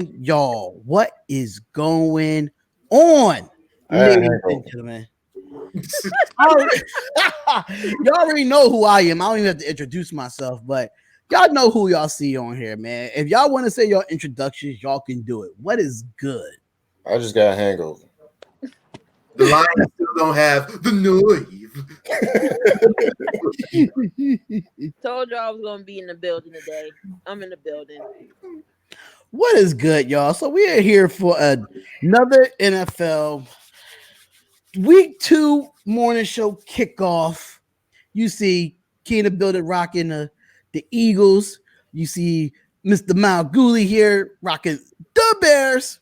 Y'all, what is going on, ladies and gentlemen? Already- y'all already know who I am. I don't even have to introduce myself, but y'all know who y'all see on here, man. If y'all want to say your introductions, y'all can do it. What is good? I just got a hangover. The Lions still don't have the noise. Told you I was gonna be in the building today. I'm in the building. What is good, y'all? So we are here for another NFL Week 2 morning show kickoff. You see Keenan Building rocking the Eagles. You see Mr. Malguli here rocking the Bears.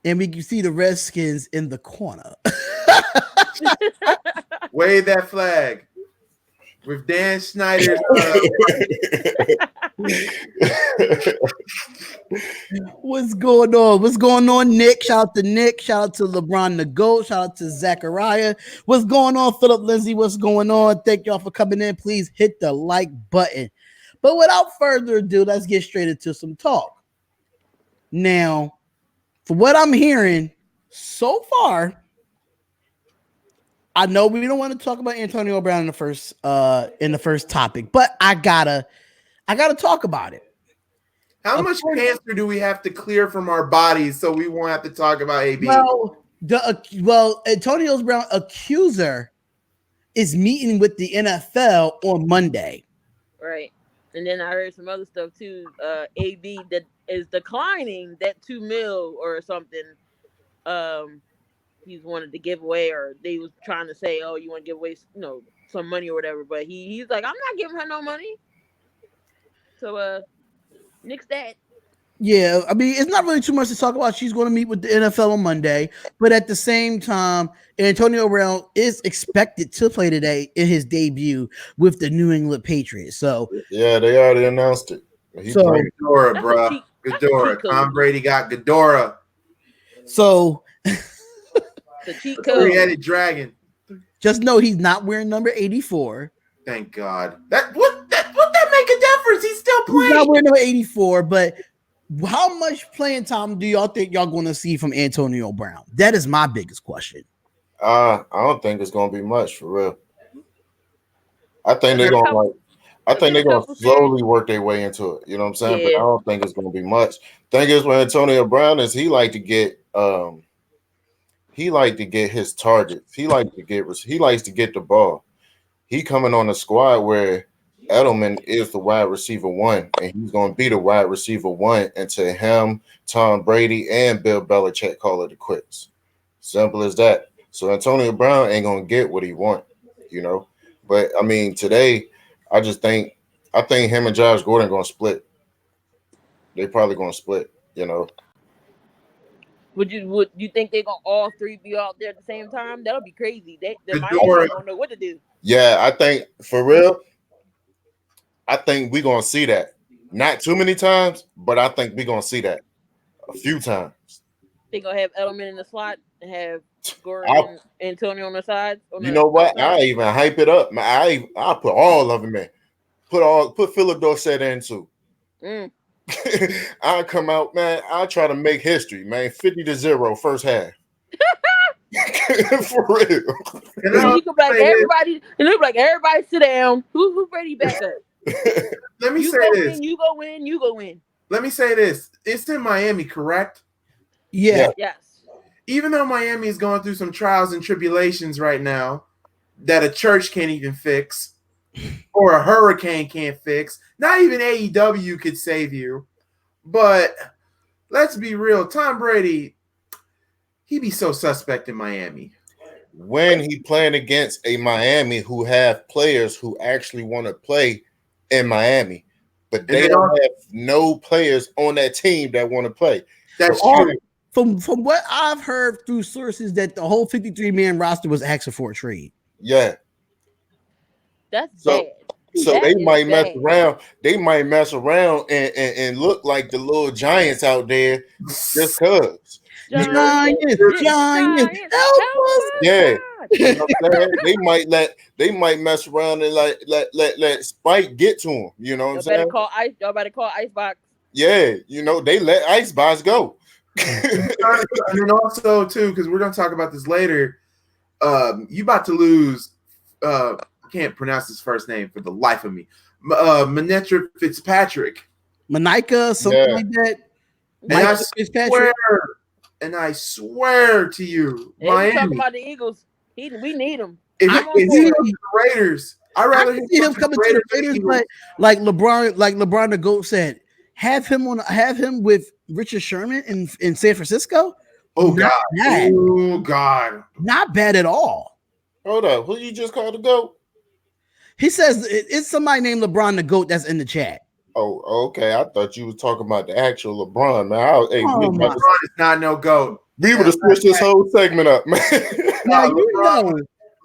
And we can see the Redskins in the corner. Wave that flag with Dan Snyder's. What's going on? What's going on, Nick? Shout out to Nick. Shout out to LeBron the GOAT. Shout out to Zachariah. What's going on, Philip Lindsay? What's going on? Thank y'all for coming in. Please hit the like button. But without further ado, let's get straight into some talk. Now, for what I'm hearing so far, I know we don't want to talk about Antonio Brown in the first topic, but I gotta talk about it. How much cancer do we have to clear from our bodies so we won't have to talk about AB? Well, Antonio Brown accuser is meeting with the NFL on Monday. Right. And then I heard some other stuff too. AB that is declining that $2 million or something. He's wanted to give away, or they was trying to say, "Oh, you want to give away, some money or whatever." But he's like, "I'm not giving her no money." So nix that. Yeah, I mean, it's not really too much to talk about. She's going to meet with the NFL on Monday, but at the same time, Antonio Brown is expected to play today in his debut with the New England Patriots. So yeah, they already announced it. Ghidorah, bro. Ghidorah. Tom Brady got Ghidorah. So the cheat code. Three-headed dragon. Just know he's not wearing number 84. Thank God. That make a difference? He's still playing. He's not wearing number 84, but how much playing time do y'all think y'all going to see from Antonio Brown? That is my biggest question. I don't think it's going to be much for real. I think they're going to slowly work their way into it. You know what I'm saying? Yeah. But I don't think it's going to be much. Thing is, with Antonio Brown is he likes to get his targets. He likes to get the ball. He coming on a squad where Edelman is the wide receiver 1, and he's going to be the wide receiver 1 until him, Tom Brady, and Bill Belichick call it a quits. Simple as that. So Antonio Brown ain't going to get what he want, But, I mean, today, I think him and Josh Gordon going to split. They probably going to split, Would you think they're gonna all three be out there at the same time? That'll be crazy. The Miami don't know what to do. Yeah, I think for real. I think we're gonna see that. Not too many times, but I think we're gonna see that a few times. They gonna have Edelman in the slot and have Gordon and Antonio on the sides. You know what? I even hype it up. I put all of them in. Put Philip Dorsett in too. I'll come out, man. I'll try to make history, man. 50-0 first half. For real. And then you can be like everybody, and they'll be like everybody sit down. Who Brady back up? Let me say this. You go win. Let me say this. It's in Miami, correct? Yeah. Yes. Even though Miami is going through some trials and tribulations right now that a church can't even fix or a hurricane can't fix, not even AEW could save you. But let's be real. Tom Brady, he be so suspect in Miami. When he playing against a Miami who have players who actually want to play in Miami, but they don't have no players on that team that want to play. That's true. From what I've heard through sources, that the whole 53-man roster was asking for a trade. Yeah. That's bad. So that they might bad. mess around. They might mess around and look like the little giants out there just cause. Giants. Help us. Yeah. You know what I'm saying? They might mess around and let Spike get to him. You know what I'm saying? Y'all better call Icebox. Yeah, you know, they let Ice Box go. And then also too, because we're gonna talk about this later. You about to lose. I can't pronounce his first name for the life of me. Manetra Fitzpatrick. Manika, something Yeah. like that. And I Micah Fitzpatrick. swear to you, They were talking Miami. about the Eagles. We need him. If I he can if he see- goes to the Raiders, I'd I rather can see him go coming to the than Raiders, Eagles. but like LeBron the GOAT said, have him with Richard Sherman in San Francisco. Oh Not God! bad. Oh God! Not bad at all. Hold up, who you just called the GOAT? He says it's somebody named LeBron the GOAT that's in the chat. Oh, okay. I thought you was talking about the actual LeBron, man. We Oh, my. LeBron is not no GOAT. would have switched this whole segment up, man. Now Nah, you know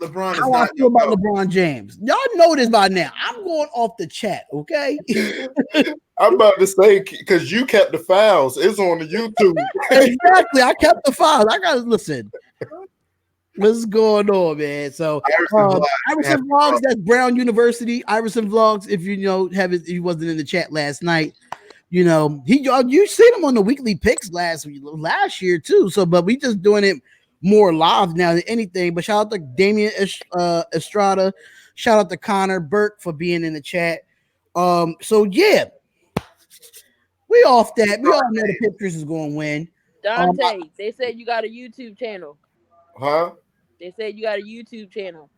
LeBron is how I not feel no about GOAT. LeBron James. Y'all know this by now. I'm going off the chat, okay? I'm about to say because you kept the files. It's on the YouTube. Exactly. I kept the files. I gotta listen. What's going on, man? So Iverson Vlogs, that's Brown University. Iverson Vlogs, if you know, he wasn't in the chat last night. You know, you seen him on the weekly picks last year too. So, but we just doing it more live now than anything. But shout out to Damian Estrada, shout out to Connor Burke for being in the chat. So yeah, we off that. We all know the Pictures is going to win. Dante, they said you got a YouTube channel. Huh? They said you got a YouTube channel.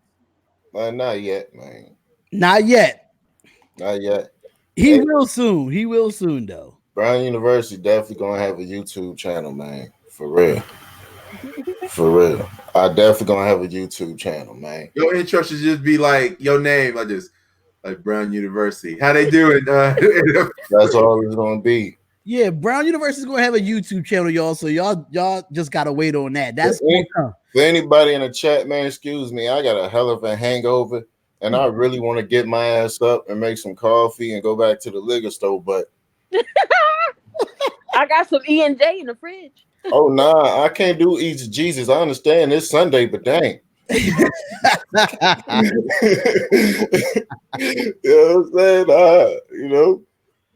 Not yet, man. Not yet. Not yet. He will soon. He will soon, though. Brown University definitely gonna have a YouTube channel, man. For real. For real. I definitely gonna have a YouTube channel, man. Your intro should just be like your name, like Brown University. How they doing? That's all it's gonna be. Yeah, Brown University is gonna have a YouTube channel, y'all. So y'all just gotta wait on that. That's for anybody in the chat, man. Excuse me, I got a hell of a hangover, and I really want to get my ass up and make some coffee and go back to the liquor store. But I got some E&J in the fridge. oh nah, I can't do Easy Jesus. I understand it's Sunday, but dang. You know what I'm saying? You know.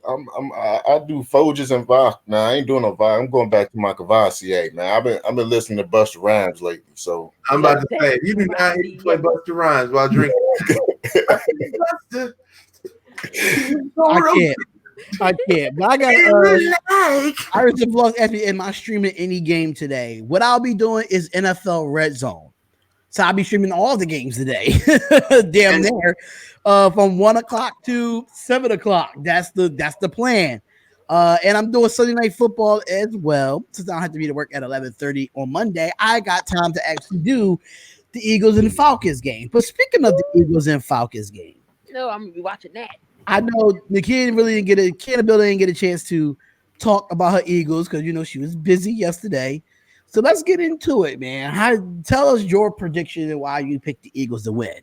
I do Folgers and vodka. Nah, I ain't doing no vodka. I'm going back to my Cavassier, man. I've been listening to Busta Rhymes lately. So I'm about to say you do not hear you play Busta Rhymes while drinking. I can't. But I got Iverson Vlogs asked me, am I streaming any game today? What I'll be doing is NFL Red Zone. So I'll be streaming all the games today. Damn near. From 1 o'clock to 7 o'clock. That's the plan. And I'm doing Sunday Night Football as well. Since I don't have to be to work at 11:30 on Monday, I got time to actually do the Eagles and Falcons game. But speaking of the Eagles and Falcons game, no, I'm gonna be watching that. I know Nikki didn't get a chance to talk about her Eagles because she was busy yesterday. So let's get into it, man. Tell us your prediction and why you picked the Eagles to win.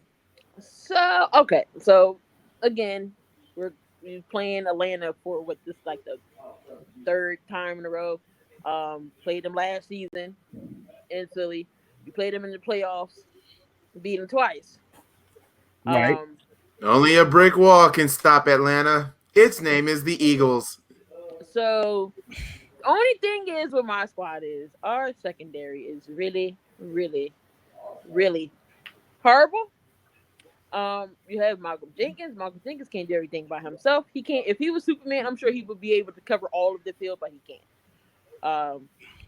So okay, so again, we're playing Atlanta for this like the third time in a row. Played them last season in Philly. We played them in the playoffs, beat them twice. Right. Only a brick wall can stop Atlanta. Its name is the Eagles. So only thing is with my squad is our secondary is really, really, really horrible. You have Malcolm Jenkins. Malcolm Jenkins can't do everything by himself. He can't. If he was Superman, I'm sure he would be able to cover all of the field, but he can't.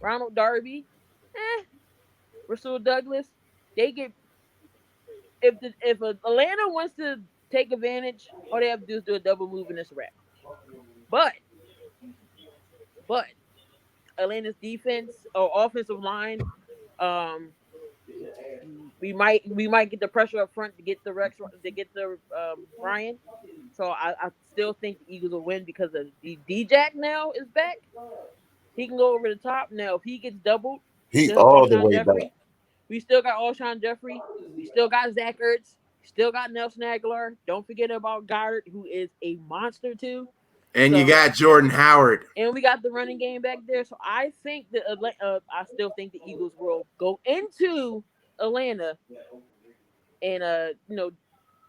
Ronald Darby, Rasul Douglas. They get if Atlanta wants to take advantage, all they have to do is do a double move and it's a wrap. But Atlanta's defense or offensive line, we might get the pressure up front to get the Ryan. So I still think the Eagles will win because of the D-Jack now is back. He can go over the top. Now if he gets doubled, he all the way back. We still got Alshon Jeffrey. We still got Zach Ertz. Still got Nelson Aguilar. Don't forget about Goddard, who is a monster too. And you got Jordan Howard. And we got the running game back there. So I think that I still think the Eagles will go into Atlanta and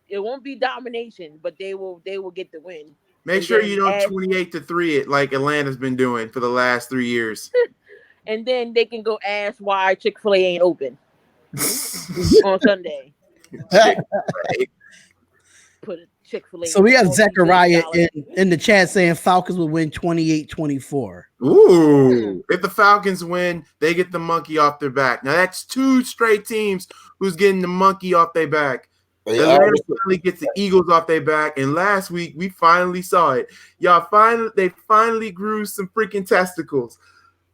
it won't be domination, but they will get the win. Make And sure then you don't ask- 28-3 it like Atlanta's been doing for the last 3 years. and then they can go ask why Chick-fil-A ain't open on Sunday. Put a Chick-fil-A. So we have multi-billion Zechariah dollar- in the chat saying Falcons will win 28-24. Ooh. If the Falcons win, they get the monkey off their back. Now that's 2 straight teams who's getting the monkey off their back. They Atlanta obviously- finally gets the Eagles off their back, and last week we finally saw it. They finally grew some freaking testicles.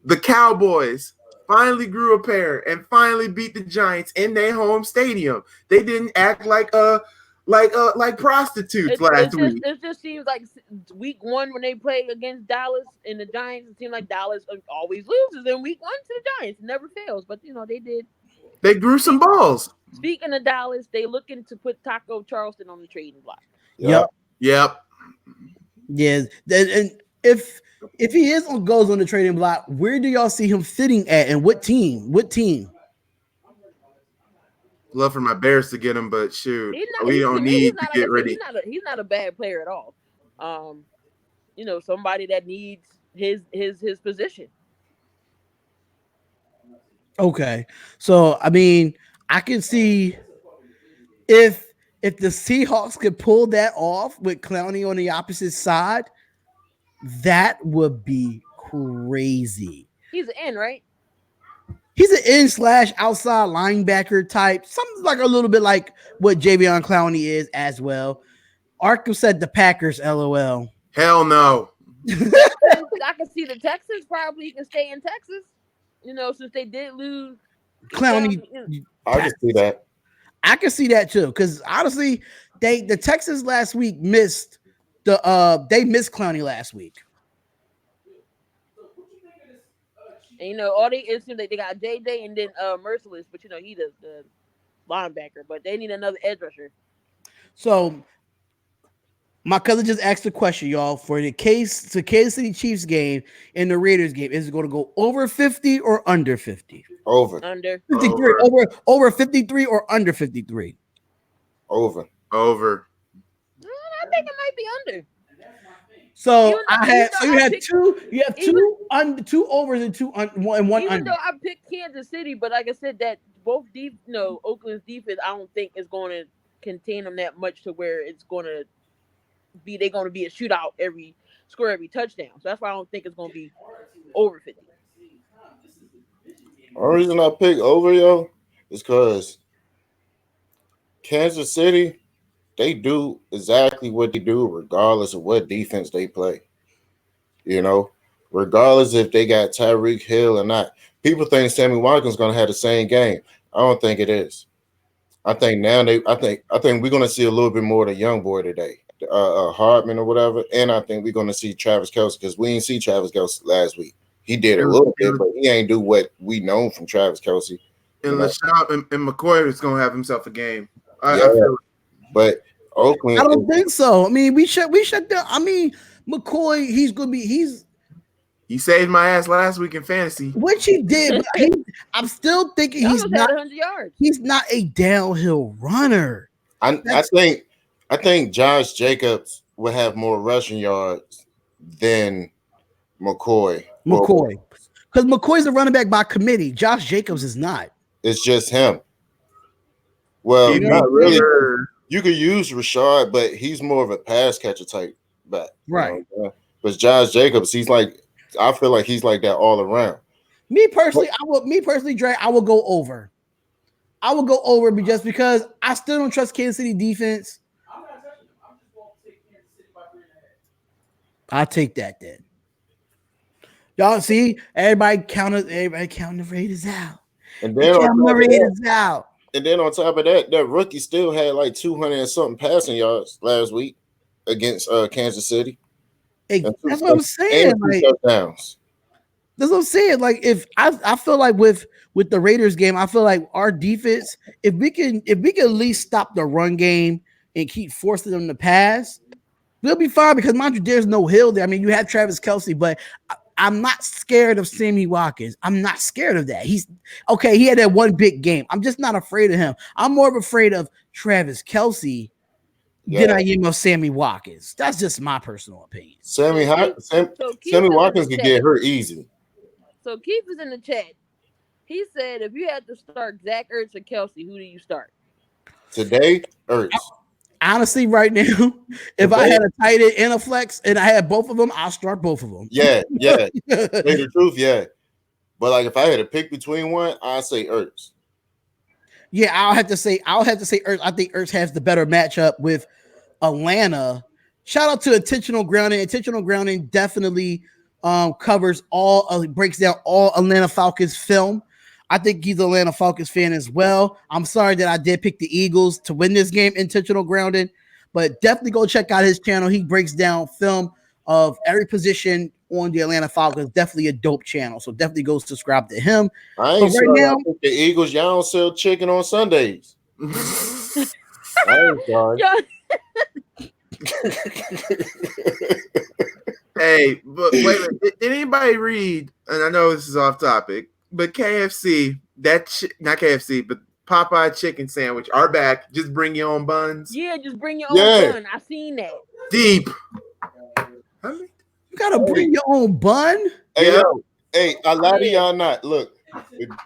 The Cowboys finally grew a pair and finally beat the Giants in their home stadium. They didn't act like prostitutes last week. It just seems like week 1 when they play against Dallas and the Giants, it seems like Dallas always loses in week 1 to the Giants. It never fails, but they did. They grew some balls. Speaking of Dallas, they looking to put Taco Charleston on the trading block. Yep. Yep. Yes. And if he goes on the trading block, where do y'all see him fitting at, and what team? What team? Love for my Bears to get him, but shoot, He's not- we he's- don't to me, need he's to not- get like I ready. said, He's not a bad player at all. Somebody that needs his position. Okay. So I mean, I can see if the Seahawks could pull that off with Clowney on the opposite side, that would be crazy. He's an end, right? He's an in/outside linebacker type, something like a little bit like what Javion Clowney is as well. Arkham said the Packers, LOL. Hell no. I can see the Texans probably can stay in Texas. Since they did lose Clowney, I can see that. I can see that too. Because honestly, the Texans last week missed they missed Clowney last week. And all it seems like they got JJ and then Merciless, but he the linebacker, but they need another edge rusher. So my cousin just asked a question, y'all, for the Kansas City Chiefs game and the Raiders game. Is it going to go over 50 or under 50? Over. Under 53, over 53 or under 53? Over. I think it might be under. So Even though you have two overs and one Even under. though I picked Kansas City, but like I said, that both Oakland's defense, I don't think is going to contain them that much to where it's going to be. They're going to be a shootout every touchdown. So that's why I don't think it's going to be over 50. The only reason I pick over, yo, is because Kansas City, they do exactly what they do regardless of what defense they play. Regardless if they got Tyreek Hill or not. People think Sammy Watkins is going to have the same game. I don't think it is. I think we're going to see a little bit more of the young boy today, Hardman or whatever, and I think we're going to see Travis Kelce because we didn't see Travis Kelce last week. He did a little bit, but he ain't do what we know from Travis Kelce. And LaShawn and McCoy is going to have himself a game. I Yeah. feel But Oakland, I don't think so. I mean, we shut down. I mean, McCoy, he saved my ass last week in fantasy. which he did. But I'm still thinking He he's almost had not. 100 yards. He's not a downhill runner. I think Josh Jacobs would have more rushing yards than McCoy. Because McCoy's a running back by committee. Josh Jacobs is not. It's just him. Well, not really. You could use Rashard, but he's more of a pass catcher type back. Right. But Josh Jacobs, I feel like he's like that all around. Me personally, Dre, I will go over. I will go over just because I still don't trust Kansas City defense. I'll take that then. Y'all see, everybody counting the Raiders out. And then out. And then on top of that, that rookie still had like 200 and something passing yards last week against Kansas City. Hey, that's what I'm saying. And 2 touchdowns. That's what I'm saying. Like, if I feel like with the Raiders game, I feel like our defense, if we can at least stop the run game and keep forcing them to pass, we'll be fine because mind you, there's no Hill there. I mean, you have Travis Kelce, but I'm not scared of Sammy Watkins. I'm not scared of that. He's okay. He had that one big game. I'm just not afraid of him. I'm more afraid of Travis Kelce then I give him Sammy Watkins. That's just my personal opinion. Sammy Keith Watkins is in could the get chat. hurt easy. So Keith is in the chat. He said, if you had to start Zach Ertz or Kelsey, who do you start? Today, Ertz. Honestly, right now, if I had a tight end and a flex and I had both of them, I'll start both of them. Yeah. Say the truth, yeah. But like if I had to pick between one, I'd say Ertz. Yeah, I'll have to say Ertz. I think Ertz has the better matchup with Atlanta. Shout out to Intentional Grounding. Intentional Grounding definitely covers breaks down all Atlanta Falcons film. I think he's an Atlanta Falcons fan as well. I'm sorry that I did pick the Eagles to win this game, Intentional Grounding, but definitely go check out his channel. He breaks down film of every position on the Atlanta Falcons. Definitely a dope channel, so definitely go subscribe to him. I ain't sorry. I think the Eagles, y'all don't sell chicken on Sundays. I ain't sorry. Hey, but wait a minute. Did anybody read, and I know this is off topic, but KFC, not KFC, but Popeye chicken sandwich are back. Just bring your own buns. Yeah, just bring your own bun. I seen that. Deep. You gotta bring your own bun. Hey, I lie to y'all not. Look,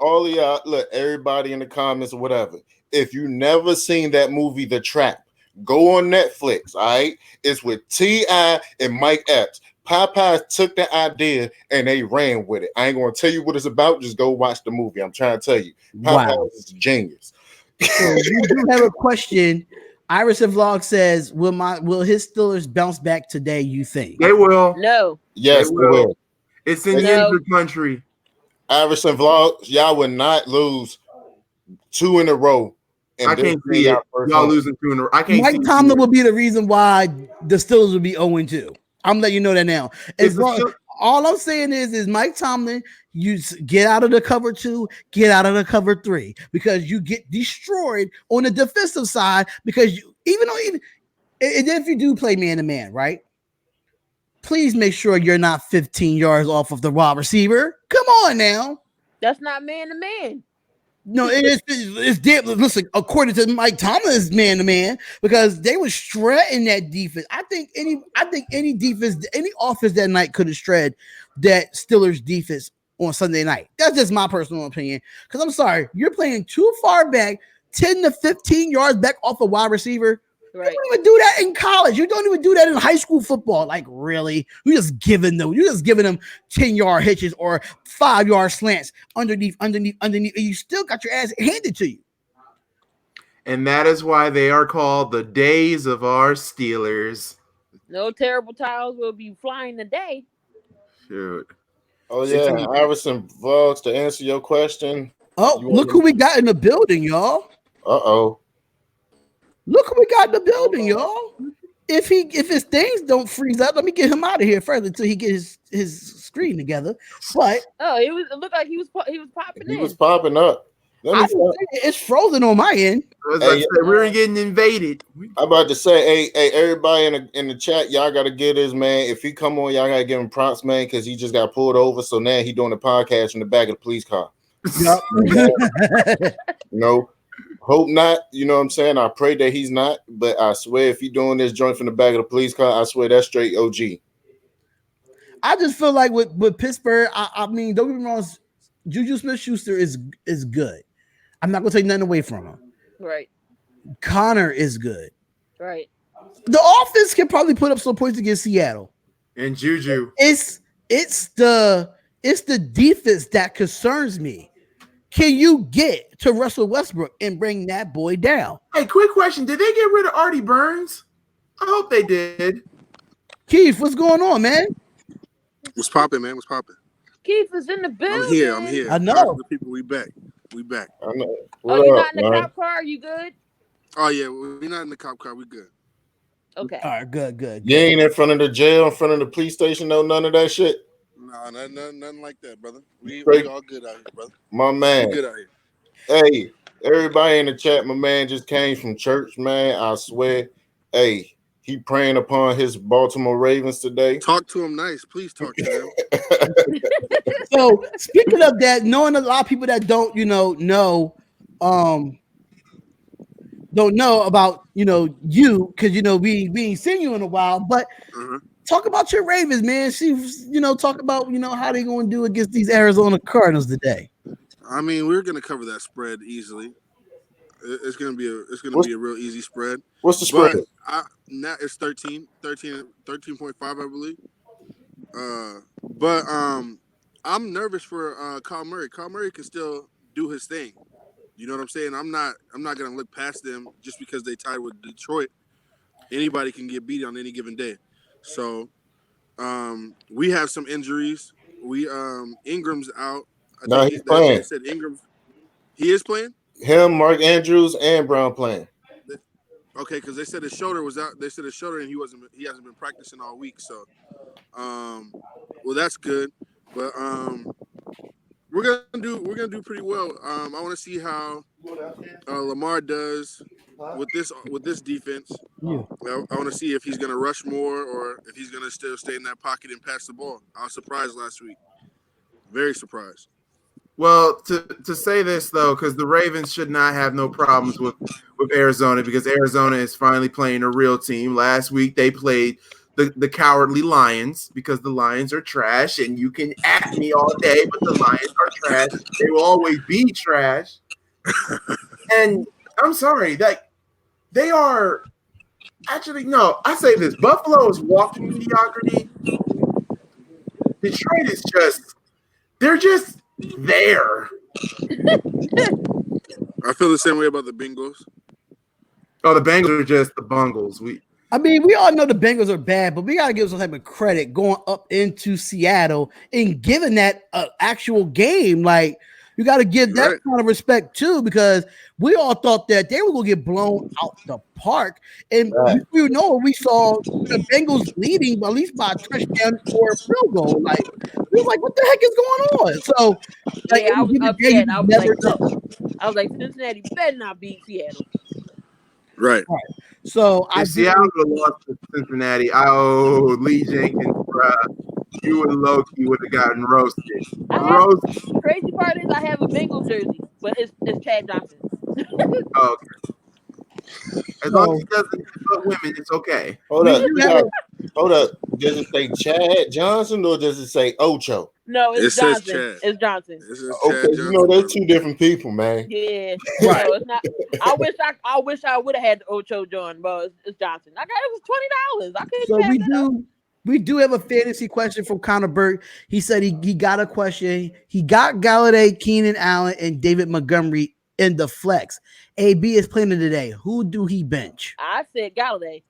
all of y'all, look, everybody in the comments or whatever. If you never seen that movie, The Trap, go on Netflix. All right, it's with T.I. and Mike Epps. Popeyes took the idea and they ran with it. I ain't gonna tell you what it's about. Just go watch the movie. I'm trying to tell you, Popeyes is a genius. So you do have a question. Iris and Vlog says, will his Steelers bounce back today, you think? They will. No. Yes, they will. It's in the country. Iris and Vlog, y'all would not lose 2 in a row. I can't see it. Y'all losing 2 in a row. I can't. Mike Tomlin will be the reason why the Steelers will be 0-2. I'm letting you know that now. All I'm saying is Mike Tomlin, you get out of the cover 2, get out of the cover 3, because you get destroyed on the defensive side. Because even if you do play man to man, right? Please make sure you're not 15 yards off of the wide receiver. Come on now. That's not man to man. No, it's damn. Listen, according to Mike Tomlin, it's man to man, because they were shredding that defense. I think any defense, any offense that night could have shred that Steelers defense on Sunday night. That's just my personal opinion. Because I'm sorry, you're playing too far back, 10 to 15 yards back off a wide receiver. Right. You don't even do that in college. You don't even do that in high school football. Like, really? You're just giving them 10-yard hitches or 5-yard slants underneath. And you still got your ass handed to you. And that is why they are called the days of our Steelers. No terrible titles will be flying today. Shoot. Oh, yeah. Iverson Vlogs, to answer your question. Oh, look who we got in the building, y'all. Uh-oh. Look who we got in the building, y'all. If his things don't freeze up, let me get him out of here first until he gets his screen together. But it looked like he was popping in. He was popping up. It's frozen on my end. We're getting invaded. I'm about to say, hey, everybody in the chat, y'all gotta get this man. If he come on, y'all gotta give him props, man, because he just got pulled over. So now he doing the podcast from the back of the police car. Yep. Hope not. You know what I'm saying? I pray that he's not, but I swear if he doing this joint from the back of the police car, I swear that's straight OG. I just feel like with Pittsburgh, I mean, don't get me wrong, Juju Smith-Schuster is good. I'm not gonna take nothing away from him. Right. Connor is good. Right. The offense can probably put up some points against Seattle. And Juju. It's the defense that concerns me. Can you get to Russell Westbrook and bring that boy down? Hey, quick question. Did they get rid of Artie Burns? I hope they did. Keith, what's going on, man? What's popping, man? What's popping? Keith is in the building. I'm here. I know. The people, we back. I know. You're not in the cop car? Are you good? Oh, yeah. We're not in the cop car. We good. Okay. All right, good. You ain't in front of the jail, in front of the police station, no, none of that shit. No, nothing like that, brother. We all good out here, brother. My man. We good out here. Hey, everybody in the chat, my man just came from church, man. I swear. Hey, he praying upon his Baltimore Ravens today. Talk to him nice. Please talk to him. So, speaking of that, knowing a lot of people that don't, know don't know about you because we ain't seen you in a while. But talk about your Ravens, man. Talk about how they going to do against these Arizona Cardinals today. I mean, we're gonna cover that spread easily. It's gonna be a real easy spread. What's the spread? But now it's 13.5, I believe. But I'm nervous for Kyle Murray. Kyle Murray can still do his thing. You know what I'm saying? I'm not gonna look past them just because they tied with Detroit. Anybody can get beat on any given day. So we have some injuries. Ingram's out. No, he's playing. They said Ingram. He is playing? Him, Mark Andrews, and Brown playing. Okay, because they said his shoulder was out. They said his shoulder, and he hasn't been practicing all week. So, well, that's good. But we're gonna do pretty well. I want to see how Lamar does with this defense. Yeah. I want to see if he's gonna rush more or if he's gonna still stay in that pocket and pass the ball. I was surprised last week. Very surprised. Well, to say this though, because the Ravens should not have no problems with Arizona because Arizona is finally playing a real team. Last week they played the cowardly Lions because the Lions are trash, and you can at me all day, but the Lions are trash. They will always be trash. And I'm sorry that they are actually no. I say this: Buffalo is walking mediocrity. Detroit is they're just there. I feel the same way about the Bengals. Oh, the Bengals are just the Bungles. We all know the Bengals are bad, but we got to give some type of credit going up into Seattle and giving that actual game. Like, you got to give that kind of respect too, because we all thought that they were going to get blown out the park. And we saw the Bengals leading at least by a touchdown or a field goal. Like, we was like, what the heck is going on? So, like, I was upset. I was like, Cincinnati better not beat Seattle. Right. So Seattle would have lost to Cincinnati. Lee Jenkins, you and Loki would have gotten roasted. Crazy part is I have a Bengals jersey, but it's Chad Johnson. Oh, okay. As long as he doesn't put women, it's okay. Hold up. Does it say Chad Johnson or does it say Ocho? No, it's Johnson. Says Chad. It's Johnson. Okay, they're two different people, man. Yeah, right. No, it's not. I wish I would have had the Ocho John, but it's Johnson. It was $20. I couldn't. We do have a fantasy question from Connor Burke. He said he got a question. He got Galladay, Keenan Allen, and David Montgomery in the flex. AB is playing today. Who do he bench? I said Galladay.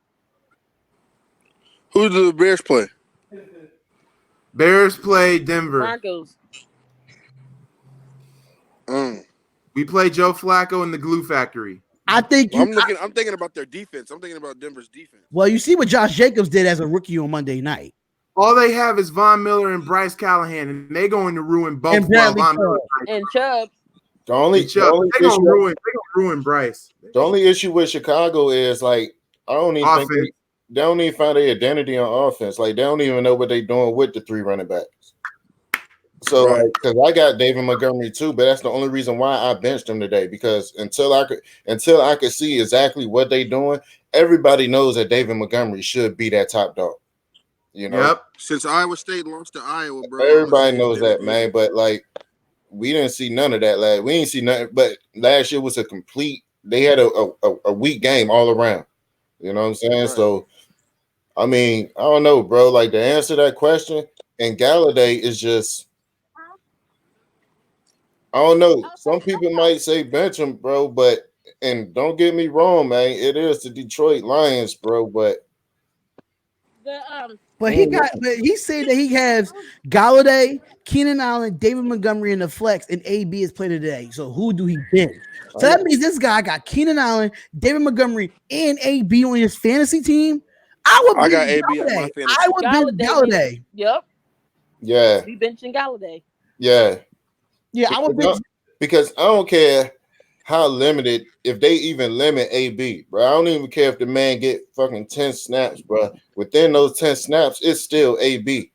Who do the Bears play? Bears play Denver. Broncos. We play Joe Flacco in the glue factory. I think I'm thinking about their defense. I'm thinking about Denver's defense. Well, you see what Josh Jacobs did as a rookie on Monday night. All they have is Von Miller and Bryce Callahan, and they're going to ruin both. And Bradley and Chubb. They're gonna ruin Bryce. The only issue with Chicago is like I don't even think they don't even find their identity on offense. Like they don't even know what they're doing with the three running backs. So because I got David Montgomery too, but that's the only reason why I benched him today, because until I could see exactly what they're doing, everybody knows that David Montgomery should be that top dog. You know, yep. Since Iowa State lost to Iowa, bro. Everybody knows that, man. But like, we didn't see none of that. We didn't see nothing. But last year was a complete. They had a weak game all around. You know what I'm saying? Right. So, I mean, I don't know, bro. Like to answer that question, and Galladay is just. I don't know. Some people might say bench him, bro, but and don't get me wrong, man. It is the Detroit Lions, bro, but he said that he has Galladay, Keenan Allen, David Montgomery in the flex, and AB is playing today. So who do he bench? So that means this guy got Keenan Allen, David Montgomery, and AB on his fantasy team. I got AB on my fantasy. I would bench Galladay. Yep. Yeah. Be benching Galladay. Yeah. Yeah, I would bench because I don't care how limited, if they even limit AB, bro. I don't even care if the man get fucking 10 snaps, bro. Within those 10 snaps, it's still AB.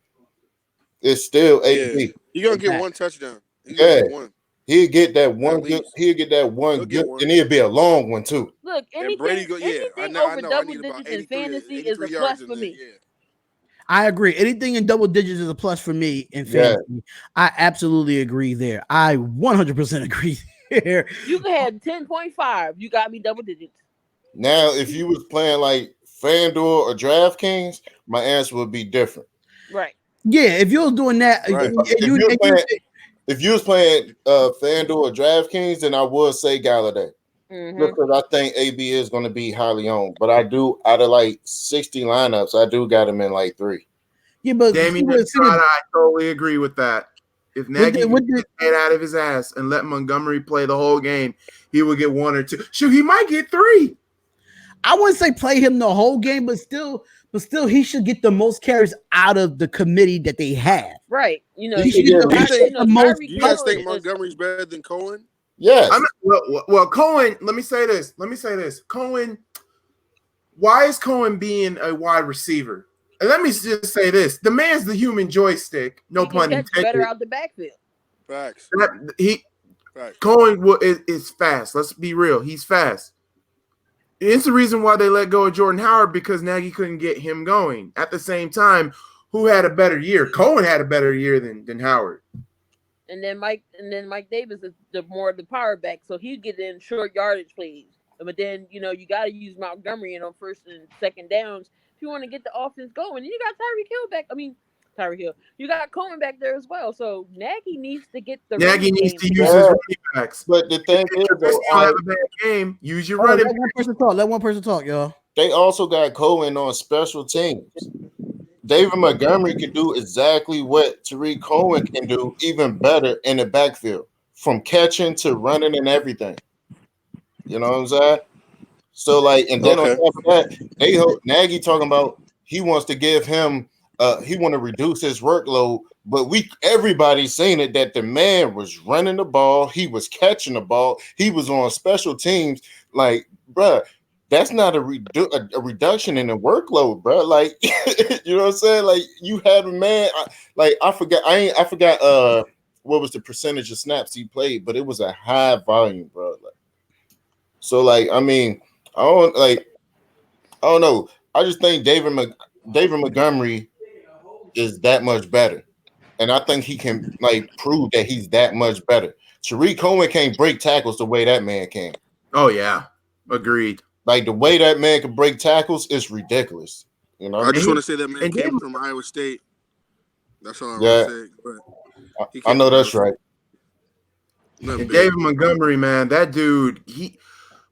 It's still AB. You're gonna get one touchdown. Get one. He'll get that one At good. least. He'll get that one He'll good, get one. and it'll be a long one too. Look, And Brady anything, go, yeah, I anything know, over I double need about digits in 83, fantasy is 83 a yards plus in for there. me. Yeah. I agree. Anything in double digits is a plus for me in Yeah. fantasy. I absolutely agree there. I 100% agree there. You can have 10.5. You got me double digits. Now, if you was playing like FanDuel or DraftKings, my answer would be different. Right. Yeah, if you was doing that, Right. If you was playing FanDuel or DraftKings, then I would say Galladay. Mhm. Because I think AB is going to be highly owned. But I do, out of like 60 lineups, I do got him in like 3. yeah, but Damian Estrada, I totally agree with that. If Nagy could get his head out of his ass and let Montgomery play the whole game, he would get 1 or 2. Shoot, he might get 3. I wouldn't say play him the whole game, but still, he should get the most carries out of the committee that they have. Right. You know, He should get the most. Do you guys think Montgomery's better than Cohen? Yes. Well, Cohen, let me say this. Cohen, why is Cohen being a wide receiver? And let me just say this. The man's the human joystick. No pun intended. Better out the backfield. Facts. Cohen is fast. Let's be real. He's fast. It's the reason why they let go of Jordan Howard, because Nagy couldn't get him going. At the same time, who had a better year? Cohen had a better year than Howard. And then Mike Davis is the power back, so he'd get in short yardage plays. But then, you got to use Montgomery on first and second downs if you want to get the offense going. And you got Tyreek Hill back. Tyreek Hill. You got Cohen back there as well. So Nagy needs to get the Nagy needs to use his running backs. But the thing is, have a bad game. Use your running backs. Let one person talk, y'all. They also got Cohen on special teams. David Montgomery can do exactly what Tariq Cohen can do, even better in the backfield, from catching to running and everything. You know what I'm saying? So, like, and then on top of that, Nagy talking about he wants to give him, he want to reduce his workload, but everybody's saying it that the man was running the ball, he was catching the ball, he was on special teams. Like, bruh, that's not a reduction in the workload, bro. Like, you know what I'm saying? Like, you had a man. I forgot. What was the percentage of snaps he played? But it was a high volume, bro. Like, so, like, I mean, I don't know. I just think David Montgomery is that much better, and I think he can prove that he's that much better. Tariq Cohen can't break tackles the way that man can. Oh yeah, agreed. Like, the way that man can break tackles is ridiculous. You know, I just want to say that man came from Iowa State. That's all I want to say. But I know that's right. And David Montgomery, man, that dude,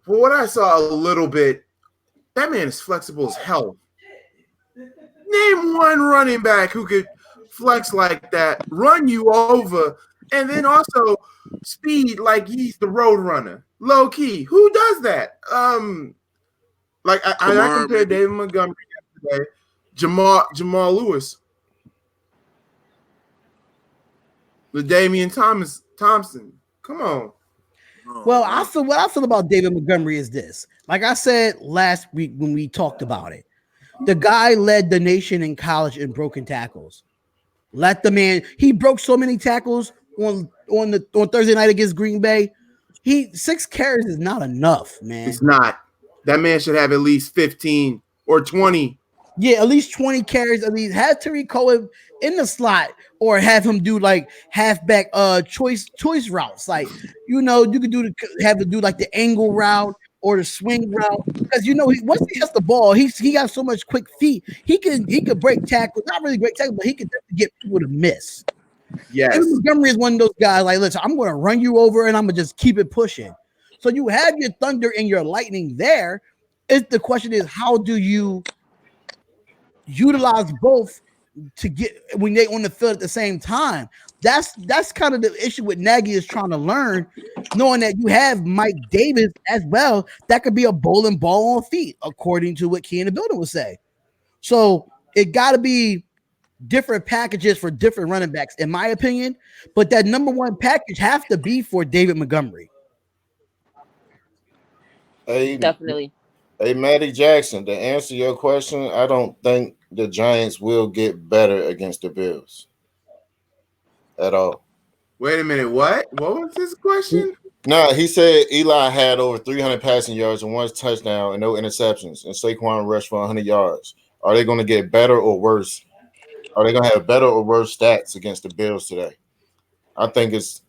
for what I saw a little bit, that man is flexible as hell. Name one running back who could flex like that, run you over, and then also speed like he's the road runner. Low key. Who does that? I compared David Montgomery yesterday, Jamal Lewis, with Damian Thompson. Come on. Well, what I feel about David Montgomery is this. Like I said last week when we talked about it, the guy led the nation in college in broken tackles. He broke so many tackles on Thursday night against Green Bay. 6 carries is not enough, man. It's not. That man should have at least 15 or 20. Yeah, at least 20 carries. At least have Tariq Cohen in the slot, or have him do like halfback choice routes. Like, you could have to do like the angle route or the swing route, because once he hits the ball, he got so much quick feet. He could break tackles, not really break tackles, but he could get people to miss. Yes. And Montgomery is one of those guys, like, listen, I'm going to run you over and I'm going to just keep it pushing. So you have your thunder and your lightning there. The question is, how do you utilize both to get when they on the field at the same time? That's kind of the issue with Nagy is trying to learn, knowing that you have Mike Davis as well. That could be a bowling ball on feet, according to what Key in the building would say. So it got to be different packages for different running backs, in my opinion. But that number one package have to be for David Montgomery. Definitely. Hey, Matty Jackson, to answer your question, I don't think the Giants will get better against the Bills at all. Wait a minute. What was his question? No, he said Eli had over 300 passing yards and 1 touchdown and no interceptions, and Saquon rushed for 100 yards. Are they going to get better or worse? Are they going to have better or worse stats against the Bills today? I think it's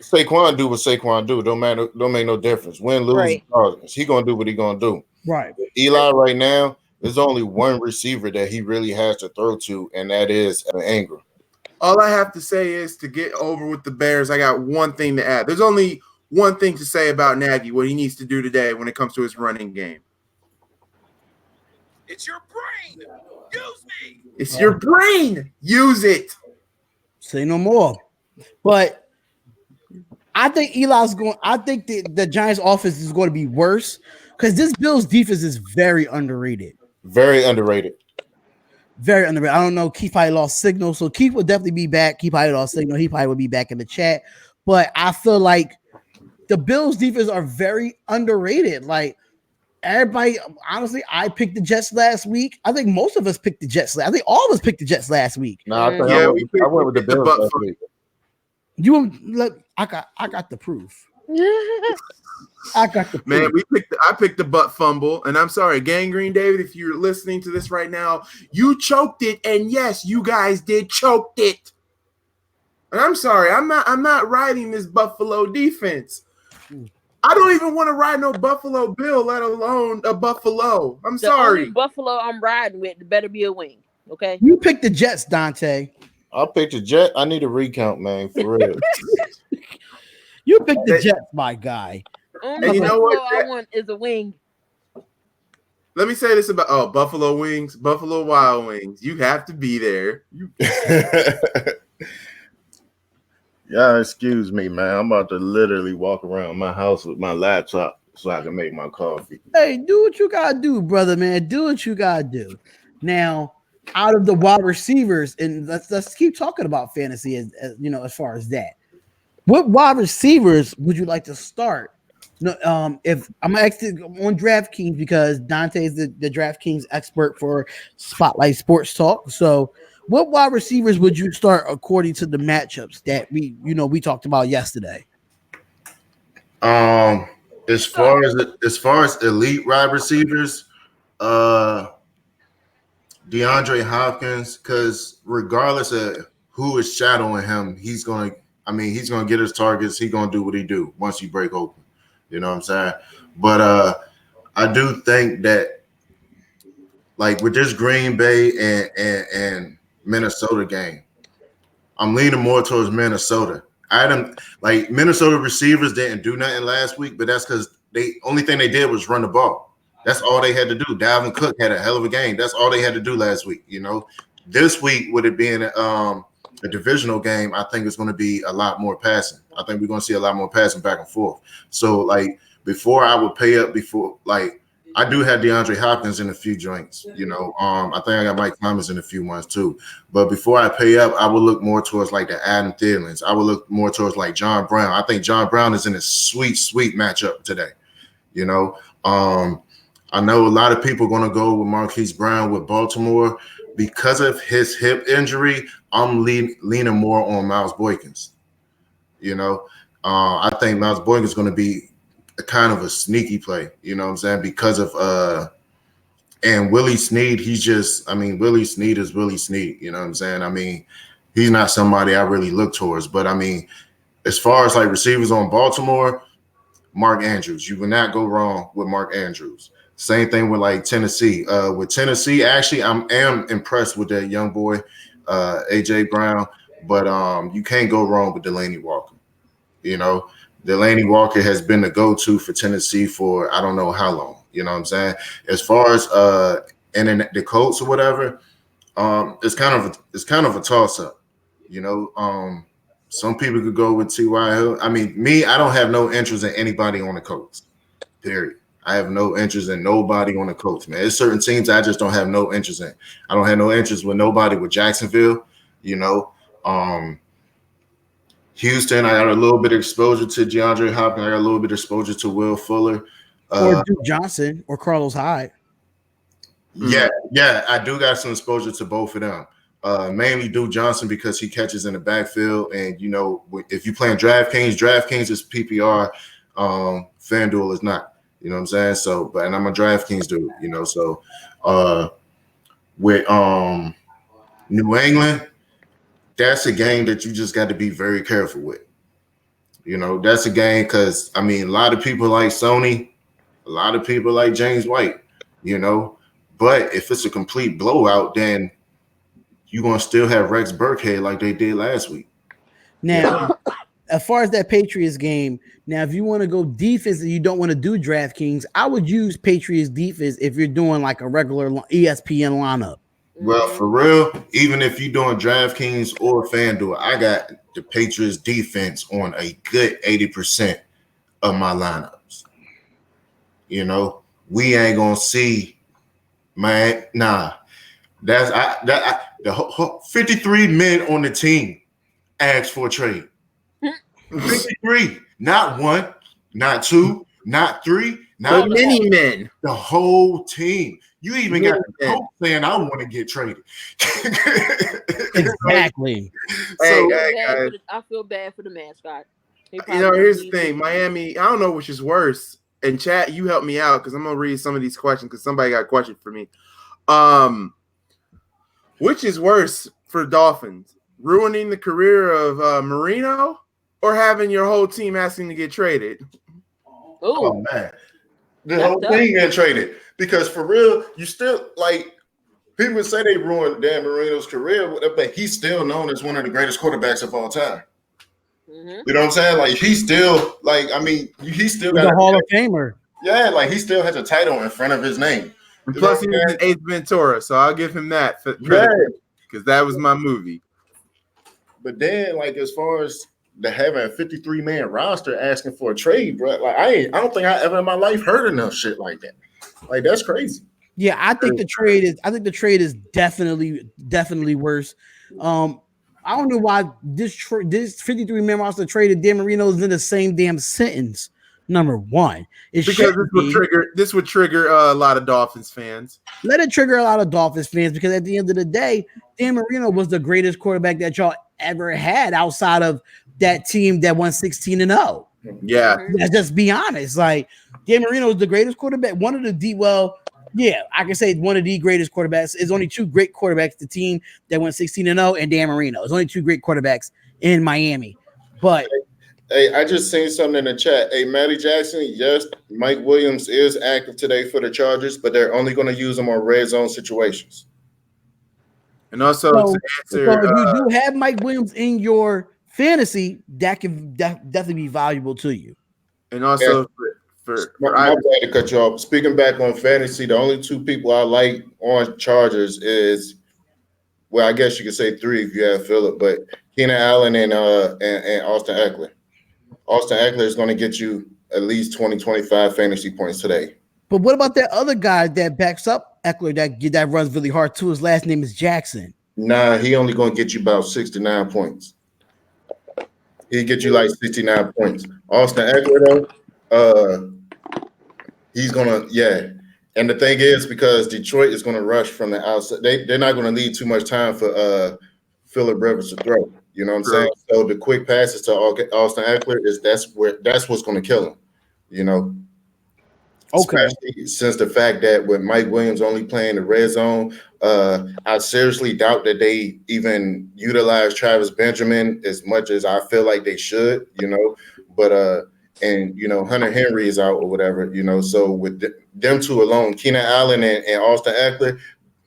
Saquon do what Saquon do. Don't make no difference. Win, lose, Right. regardless. He going to do what he going to do. Right. Eli right now, there's only one receiver that he really has to throw to, and that is Ingram. All I have to say is to get over with the Bears, I got one thing to add. There's only one thing to say about Nagy, what he needs to do today when it comes to his running game. It's your brain. Use me. It's your brain. Use it. Say no more. But I think I think the Giants offense is going to be worse because this Bills defense is very underrated. Very underrated. Very underrated. I don't know. Keith probably lost signal, so Keith will definitely be back. He probably lost signal. He probably will be back in the chat. But I feel like the Bills defense are very underrated. Like everybody, honestly, I picked the Jets last week. I think most of us picked the Jets. I think all of us picked the Jets last week. No, I think Yeah, I went with the Bills last week. I got the proof. I got the proof. Man, I picked the butt fumble, and I'm sorry, Gangrene David, if you're listening to this right now, you choked it, and yes, you guys did choked it. And I'm sorry, I'm not riding this Buffalo defense. I don't even want to ride no Buffalo Bill, let alone a Buffalo. I'm The sorry. only Buffalo I'm riding with better be a wing. Okay. You picked the Jets, Dante. I picked the Jet. I need a recount, man, for real. You picked the Jets, my guy. Only And you know Buffalo what? I want is a wing. Let me say this about Buffalo Wings, Buffalo Wild Wings. You have to be there. Yeah, excuse me, man. I'm about to literally walk around my house with my laptop so I can make my coffee. Hey, do what you gotta do, brother, man. Do what you gotta do. Now, out of the wide receivers, and let's keep talking about fantasy as you know, as far as that. What wide receivers would you like to start? No, if I'm actually on DraftKings because Dante is the DraftKings expert for Spotlight Sports Talk. So, what wide receivers would you start according to the matchups that we talked about yesterday? As far as elite wide receivers, DeAndre Hopkins, because regardless of who is shadowing him, he's gonna get his targets. He's gonna do what he do once he break open. You know what I'm saying? But I do think that, like with this Green Bay and Minnesota game, I'm leaning more towards Minnesota. Minnesota receivers didn't do nothing last week, but that's because only thing they did was run the ball. That's all they had to do. Dalvin Cook had a hell of a game. That's all they had to do last week. You know, this week with it being a divisional game, I think it's going to be a lot more passing. I think we're going to see a lot more passing back and forth. So, like, before I would pay up, I do have DeAndre Hopkins in a few joints. You know, I think I got Mike Thomas in a few ones too. But before I pay up, I would look more towards like the Adam Thielens. I would look more towards like John Brown. I think John Brown is in a sweet matchup today. You know, I know a lot of people are going to go with Marquise Brown with Baltimore because of his hip injury. I'm leaning more on Miles Boykins. You know, I think Miles Boykins is going to be a kind of a sneaky play. You know what I'm saying? Because of and Willie Snead, Willie Snead is Willie Snead. You know what I'm saying? I mean, he's not somebody I really look towards. But I mean, as far as like receivers on Baltimore, Mark Andrews, you will not go wrong with Mark Andrews. Same thing with like Tennessee. With Tennessee, actually, I am impressed with that young boy, AJ Brown. But you can't go wrong with Delanie Walker. You know, Delanie Walker has been the go-to for Tennessee for I don't know how long. You know what I'm saying? As far as and then the Colts or whatever, it's kind of a toss-up. You know, some people could go with T.Y. Hill. I mean, I don't have no interest in anybody on the Colts. Period. I have no interest in nobody on the Colts, man. There's certain teams I just don't have no interest in. I don't have no interest with nobody with Jacksonville. You know, Houston, I got a little bit of exposure to DeAndre Hopkins. I got a little bit of exposure to Will Fuller. Or Duke Johnson or Carlos Hyde. Yeah, I do got some exposure to both of them. mainly Duke Johnson because he catches in the backfield. And, you know, if you playing DraftKings is PPR, FanDuel is not. You know what I'm saying? So, and I'm a DraftKings dude, you know. So, with New England, that's a game that you just got to be very careful with. You know, that's a game because, I mean, a lot of people like Sony, a lot of people like James White, you know. But if it's a complete blowout, then you're going to still have Rex Burkhead like they did last week. Now, as far as that Patriots game, now if you want to go defense and you don't want to do DraftKings, I would use Patriots defense if you're doing like a regular ESPN lineup. Well, for real, even if you're doing DraftKings or FanDuel, I got the Patriots defense on a good 80% of my lineups. You know, we ain't gonna see, man. Nah, the 53 men on the team asked for a trade. 53, not one, not two, not three, not many men. The whole team. You even got the coach saying, "I want to get traded." Exactly. So, I feel bad for the mascot. You know, here's the thing, Miami. I don't know which is worse. And chat, you help me out because I'm gonna read some of these questions because somebody got a question for me. Which is worse for Dolphins? Ruining the career of Marino or having your whole team asking to get traded? Oh man, the whole thing got traded because for real, you still like people say they ruined Dan Marino's career, but he's still known as one of the greatest quarterbacks of all time. You know what I'm saying? Like he's still like, I mean, he still got a Hall of Famer. Yeah, like he still has a title in front of his name. And plus, he was Ace Ventura, so I'll give him that because that was my movie. But then, like as far as having a 53-man roster asking for a trade, bro, like I don't think I ever in my life heard enough shit like that. Like that's crazy. Yeah, I think the trade is definitely worse. I don't know why this 53-man roster traded Dan Marino is in the same damn sentence. Number one, this would trigger a lot of Dolphins fans. Let it trigger a lot of Dolphins fans because at the end of the day, Dan Marino was the greatest quarterback that y'all ever had outside of that team that won 16-0. Yeah, let's just be honest. Like Dan Marino is the greatest quarterback. One of the yeah, I can say one of the greatest quarterbacks. There's only two great quarterbacks, the team that went 16-0 and Dan Marino. There's only two great quarterbacks in Miami. But hey, I just seen something in the chat. Hey, Matty Jackson, yes, Mike Williams is active today for the Chargers, but they're only going to use him on red zone situations. And also to answer, so if you do have Mike Williams in your fantasy, that can definitely be valuable to you. And also my bad to cut you off. Speaking back on fantasy, the only two people I like on Chargers is, well, I guess you could say three if you have Phillip, but Keenan Allen and Austin Eckler. Austin Eckler is going to get you at least 20, 25 fantasy points today. But what about that other guy that backs up Eckler that runs really hard too? His last name is Jackson. Nah, he only going to get you about 69 points. He'll get you like 69 points. Austin Eckler, though, he's going to, yeah. And the thing is, because Detroit is going to rush from the outside, they're not going to leave too much time for Phillip Rivers to throw. You know what I'm saying? So the quick passes to Austin Eckler that's what's going to kill him. You know. Okay. Especially since the fact that with Mike Williams only playing the red zone, I seriously doubt that they even utilize Travis Benjamin as much as I feel like they should. You know, but and you know Hunter Henry is out or whatever. You know, so with them two alone, Keenan Allen and Austin Eckler,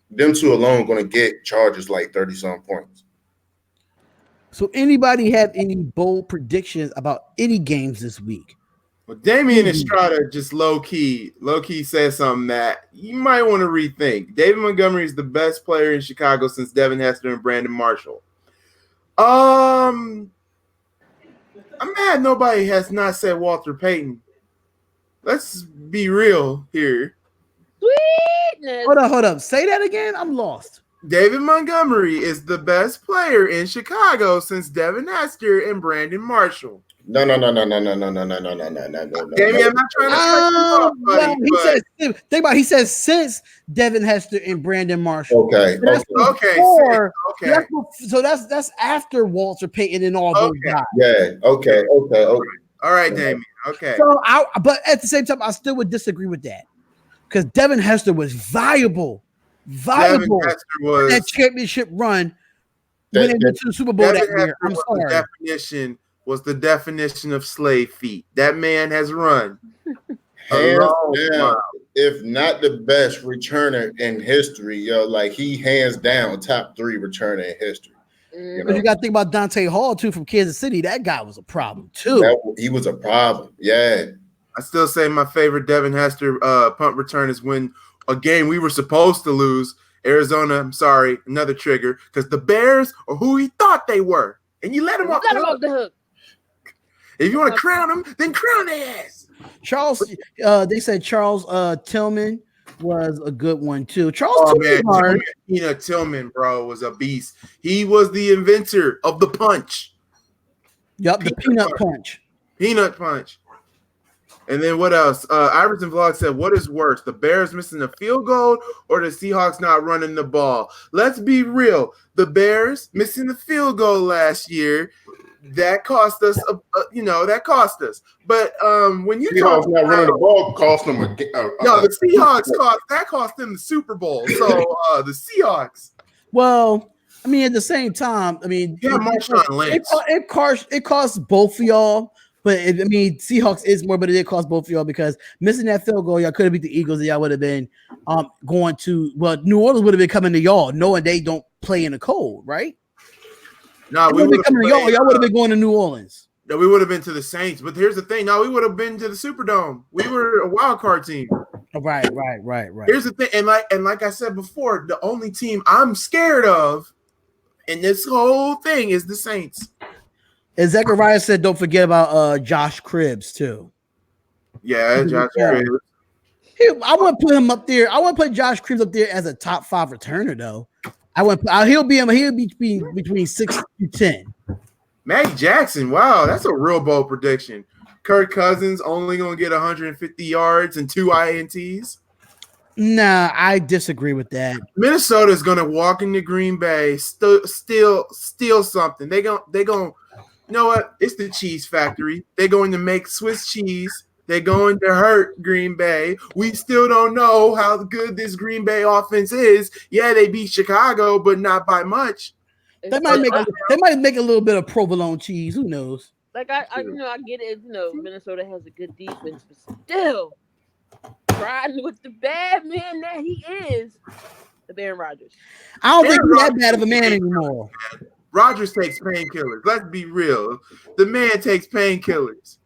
them two alone going to get Chargers like 30-some points. So anybody have any bold predictions about any games this week? Well, Damian Estrada just low key said something that you might want to rethink. David Montgomery is the best player in Chicago since Devin Hester and Brandon Marshall. I'm mad nobody has not said Walter Payton. Let's be real here. Sweetness. Hold up. Say that again. I'm lost. David Montgomery is the best player in Chicago since Devin Hester and Brandon Marshall. No. Damien, I'm not trying to cut you off, buddy. He says since Devin Hester and Brandon Marshall. Okay. So that's Okay. before- Okay. So that's after Walter Payton and all those guys. Yeah. Okay. All right, Damien. Okay. So but at the same time, I still would disagree with that because Devin Hester was viable Devin Hester was that championship run when they went to the Super Bowl Devin that year. Hester I'm sorry. was the definition of slave feet. That man has run. Hands long down, while. if not the best returner in history, yo, like he hands down top 3 returner in history. You But know, you got to think about Dante Hall too from Kansas City. That guy was a problem too. he was a problem. Yeah. I still say my favorite Devin Hester punt return is when a game we were supposed to lose. Arizona, I'm sorry, another trigger, because the Bears are who he thought they were. And you let them off the hook. If you want to crown them, then crown their ass. Charles, they said Charles Tillman was a good one too. Charles Tillman, Tillman, bro, was a beast. He was the inventor of the punch. Yep, the peanut punch. Peanut punch. And then what else? Iverson Vlog said, what is worse, the Bears missing a field goal or the Seahawks not running the ball? Let's be real. The Bears missing the field goal last year, that cost us, that cost us. But when you Seahawks not running the ball cost them the Seahawks cost them the Super Bowl. So the Seahawks. Well, I mean, at the same time, I mean, Marshawn Lynch. It costs both of y'all. But Seahawks is more, but it did cost both of y'all because missing that field goal, y'all could have beat the Eagles, and y'all would have been going to. Well, New Orleans would have been coming to y'all, knowing they don't play in the cold, right? No, we would have been coming to y'all. Y'all would have been going to New Orleans. No, we would have been to the Saints. But here's the thing: no, we would have been to the Superdome. We were a wild card team. Right. Here's the thing, and like I said before, the only team I'm scared of in this whole thing is the Saints. And Zechariah said, "Don't forget about Josh Cribbs too." Yeah, Josh Cribbs. I wouldn't put him up there. I wouldn't put Josh Cribbs up there as a top 5 returner though. He'll be between 6 to 10. Matt Jackson, wow, that's a real bold prediction. Kirk Cousins only gonna get 150 yards and 2 INTs. Nah, I disagree with that. Minnesota's gonna walk into Green Bay, steal something. They gonna. You know what? It's the cheese factory. They're going to make Swiss cheese. They're going to hurt Green Bay. We still don't know how good this Green Bay offense is. Yeah, they beat Chicago, but not by much. They might make a little bit of provolone cheese. Who knows? Like I get it. Minnesota has a good defense, but still, riding with the bad man that he is, the Aaron Rodgers. I don't think he's that bad of a man anymore. Rodgers takes painkillers. Let's be real. The man takes painkillers.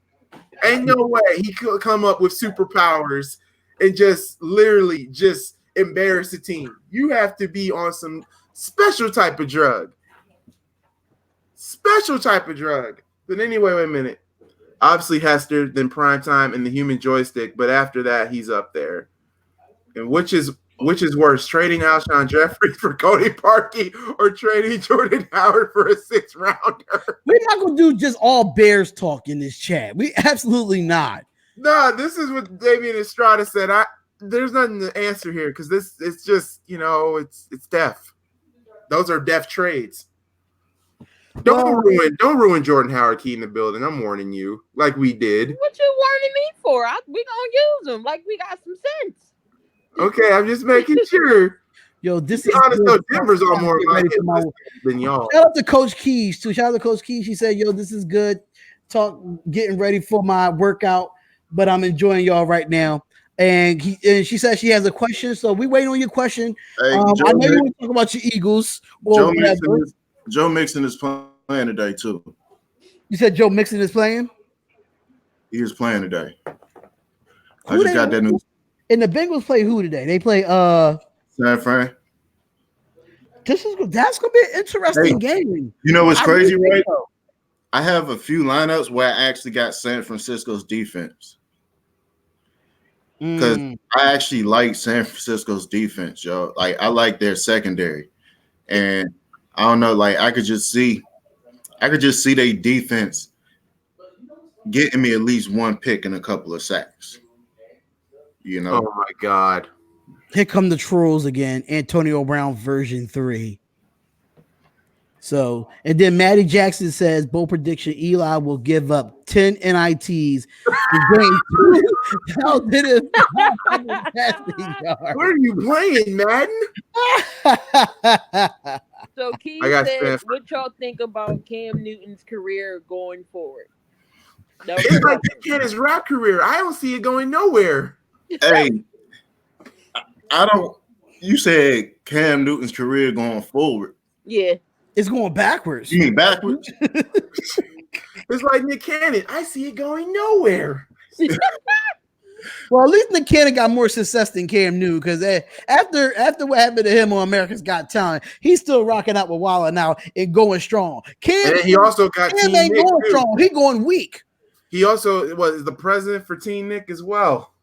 Ain't no way he could come up with superpowers and just literally just embarrass the team. You have to be on some special type of drug. But anyway, wait a minute. Obviously Hester, then Primetime, and the Human Joystick. But after that, he's up there. And which is worse, trading Alshon Jeffrey for Cody Parkey or trading Jordan Howard for a 6th rounder? We're not going to do just all Bears talk in this chat. We absolutely not. No, this is what Damian Estrada said. There's nothing to answer here because it's just, it's deaf. Those are deaf trades. Don't ruin Jordan Howard key in the building. I'm warning you, like we did. What you warning me for? We gonna use them like we got some sense. Okay, I'm just making sure. Yo, this is honest though. Denver's on more like than y'all. Shout out to Coach Keys too. Shout out to Coach Keys. She said, "Yo, this is good. Getting ready for my workout, but I'm enjoying y'all right now." And she said she has a question, so we waiting on your question. Hey, I know you want to talk about your Eagles. Or Joe Mixon is playing today too. You said Joe Mixon is playing? He is playing today. I just got that news. And the Bengals play who today? They play San Fran. That's gonna be an interesting game. You know what's crazy, right? So. I have a few lineups where I actually got San Francisco's defense. Because I actually like San Francisco's defense, yo. Like I like their secondary. And I don't know, like I could just see their defense getting me at least one pick and a couple of sacks. You know, Oh my God. Here come the trolls again. Antonio Brown version 3. So, and then Maddie Jackson says, bold prediction, Eli will give up 10 NITs in game 2. How did it? Where are you playing, Madden? So Keith I got said, Stanford. what y'all think about Cam Newton's career going forward? That was It's the like question. his rap career. I don't see it going nowhere. hey, I don't. You said Cam Newton's career going forward. Yeah. It's going backwards. You mean backwards? It's like Nick Cannon. I see it going nowhere. Well, at least Nick Cannon got more success than Cam Newton because after what happened to him on America's Got Talent, he's still rocking out with Walla now and going strong. Cam, And then he also got Cam Team ain't Nick going too. strong. He going weak. He also was the president for Team Nick as well.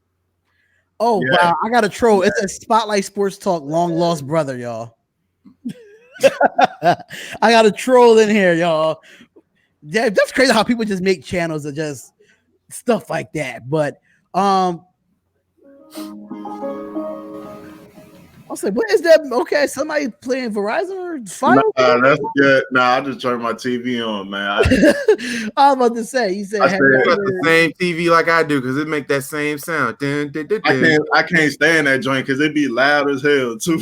Oh Yeah. wow, I got a troll. It's a Spotlight Sports Talk long lost brother, y'all. I got a troll in here, y'all. Yeah, that's crazy how people just make channels of just stuff like that. But I'll say, what is that? Okay, somebody playing Verizon or Fire? Nah, that's good. Nah, I just turned my TV on, man. I was about to say, you said, I said- You got the same TV like I do because it make that same sound. Dun, dun, dun, dun. I can't stand that joint because it be loud as hell too.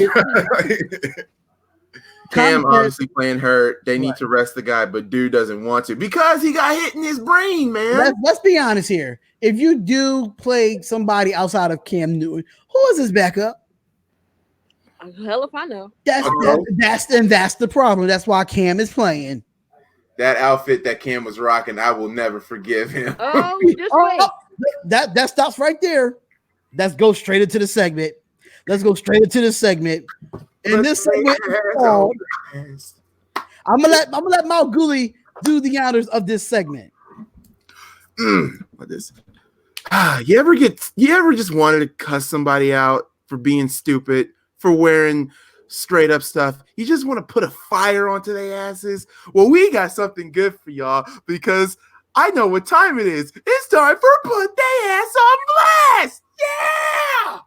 Cam Content- obviously playing hurt. They need to rest the guy, but dude doesn't want to because he got hit in his brain, man. let's be honest here. If you do play somebody outside of Cam Newton, who is his backup? Hell if I know. That's the problem. That's why Cam is playing. That outfit that Cam was rocking, I will never forgive him. Oh, just wait. That stops right there. Let's go straight into the segment. And this segment is called, I'm gonna let Mal Gooley do the honors of this segment. What is? You ever just wanted to cuss somebody out for being stupid, for wearing straight up stuff? You just want to put a fire onto their asses? Well, we got something good for y'all because I know what time it is. It's time for Put They Ass on Blast. Yeah.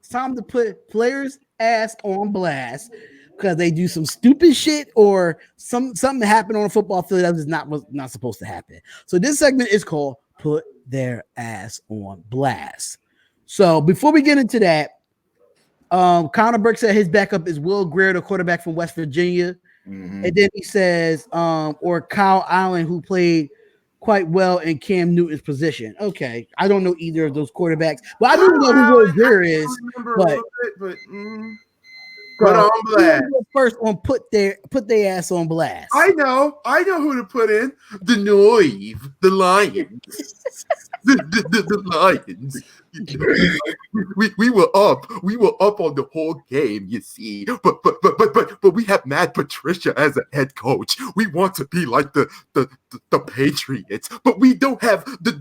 It's time to put players' ass on blast because they do some stupid shit or something happened on a football field that was not supposed to happen. So this segment is called Put Their Ass on Blast. So before we get into that, Connor Burke said his backup is Will Grier, the quarterback from West Virginia. Mhm. And then he says, or Kyle Allen, who played quite well in Cam Newton's position. Okay, I don't know either of those quarterbacks, but I do know who Will Grier is. But Put on blast. First on put their ass on blast. I know who to put in. The Noive, the Lions. the Lions. We were up on the whole game, you see. But we have Matt Patricia as a head coach. We want to be like the Patriots, but we don't have the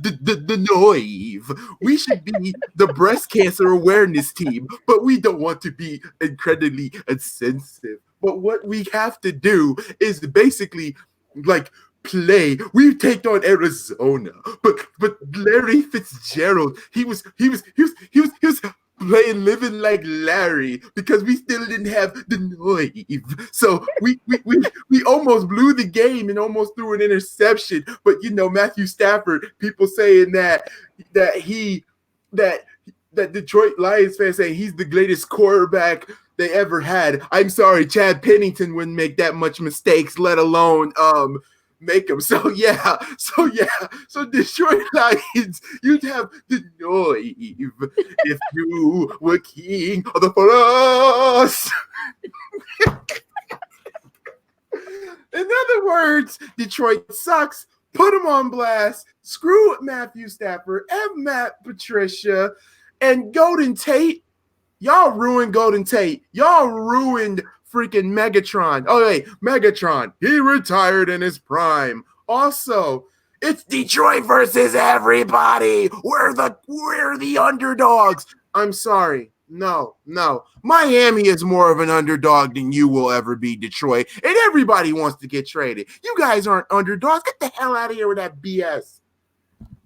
Noive. We should be the breast cancer awareness team, but we don't want to be incredibly insensitive. But what we have to do is basically like play. We've taken on Arizona, but Larry Fitzgerald, he was playing living like Larry because we still didn't have the Noive. So we almost blew the game and almost threw an interception. But you know, Matthew Stafford, people saying that Detroit Lions fans saying he's the greatest quarterback they ever had. I'm sorry, Chad Pennington wouldn't make that much mistakes, let alone make them. So Detroit Lions, you'd have the Noive if you were king of the forest. In other words, Detroit sucks. Put them on blast. Screw Matthew Stafford and Matt Patricia and Golden Tate. Y'all ruined Golden Tate. Y'all ruined freaking Megatron. Oh, wait, Megatron. He retired in his prime. Also, it's Detroit versus everybody. We're the underdogs. I'm sorry. No. Miami is more of an underdog than you will ever be, Detroit. And everybody wants to get traded. You guys aren't underdogs. Get the hell out of here with that BS.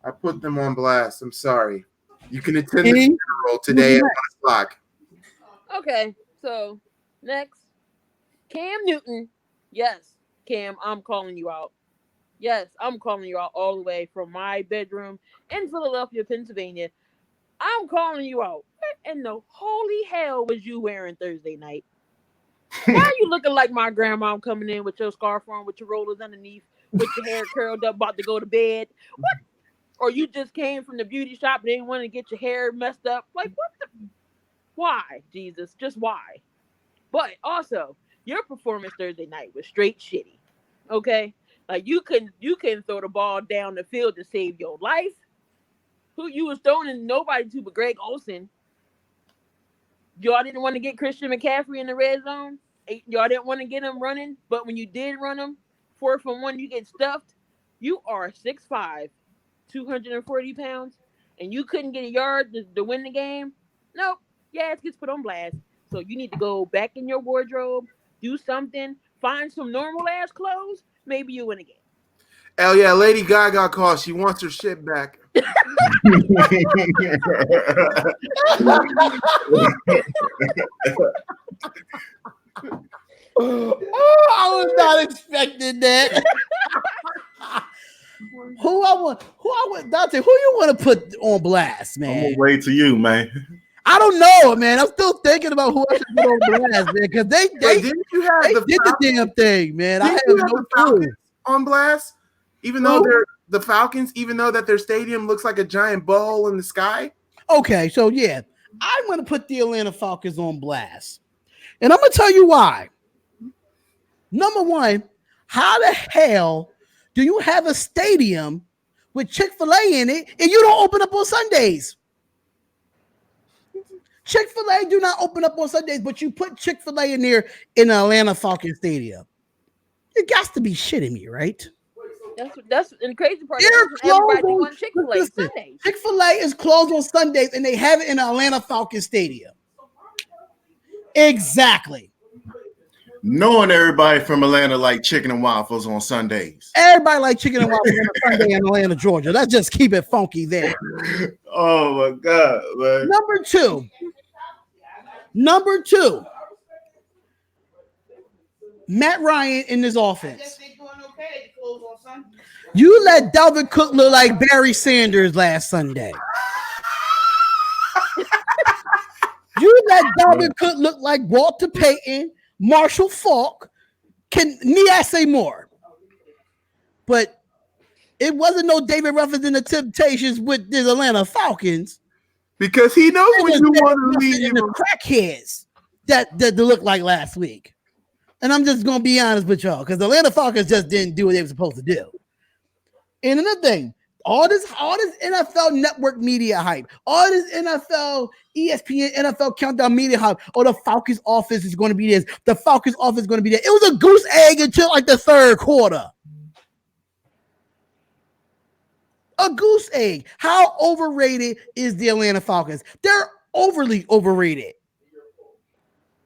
I put them on blast. I'm sorry. You can attend the funeral today at 1 o'clock. Okay, so next, Cam Newton. Yes, Cam, I'm calling you out. Yes, I'm calling you out all the way from my bedroom in Philadelphia, Pennsylvania. I'm calling you out. What in the holy hell was you wearing Thursday night? Why are you looking like my grandma coming in with your scarf on, with your rollers underneath, with your hair curled up, about to go to bed? What? Or you just came from the beauty shop and didn't want to get your hair messed up? Like, what the? Why, Jesus? Just why? But also, your performance Thursday night was straight shitty. Okay? Like, you couldn't throw the ball down the field to save your life. Who you was throwing in nobody to but Greg Olsen. Y'all didn't want to get Christian McCaffrey in the red zone. Y'all didn't want to get him running. But when you did run him, 4th and 1, you get stuffed. You are 6'5", 240 pounds, and you couldn't get a yard to win the game. Nope. Your ass gets put on blast. So you need to go back in your wardrobe, do something, find some normal ass clothes. Maybe you win a game. Hell yeah, Lady Gaga called. She wants her shit back. Oh, I was not expecting that. Who I want, Dante? Who you want to put on blast, I'm man? gonna wait to you, man. I don't know, man. I'm still thinking about who I should put on blast, man, because they Wait, didn't you have did the the Falcons? damn thing, man. I Didn't have you have no the clue. Falcons on blast? Even though they're the Falcons, even though that their stadium looks like a giant bowl in the sky. Okay, so yeah, I'm gonna put the Atlanta Falcons on blast, and I'm gonna tell you why. Number one, how the hell do you have a stadium with Chick-fil-A in it and you don't open up on Sundays? Chick-fil-A do not open up on Sundays, but you put Chick-fil-A in there in the Atlanta Falcons Stadium. You got to be shitting me, right? That's and the crazy part. They're Everybody closed wants Chick-fil-A Listen, Sundays. Chick-fil-A is closed on Sundays and they have it in the Atlanta Falcons Stadium. Exactly. Knowing everybody from Atlanta like chicken and waffles on Sundays. Everybody like chicken and waffles on a Sunday in Atlanta, Georgia. Let's just keep it funky there. Oh my God, man. Number two, Matt Ryan in this offense. You let Dalvin Cook look like Barry Sanders last Sunday. You let Dalvin Cook look like Walter Payton, Marshall Faulk, need I say more? But it wasn't no David Ruffin and the Temptations with the Atlanta Falcons. Because he knows when you want to leave. The crackheads that looked like last week. And I'm just going to be honest with y'all because the Atlanta Falcons just didn't do what they were supposed to do. And another thing, all this NFL network media hype, all this NFL, ESPN, NFL countdown media hype, the Falcons offense is going to be this, the Falcons offense is going to be that. It was a goose egg until like the third quarter. A goose egg. How overrated is the Atlanta Falcons? They're overly overrated.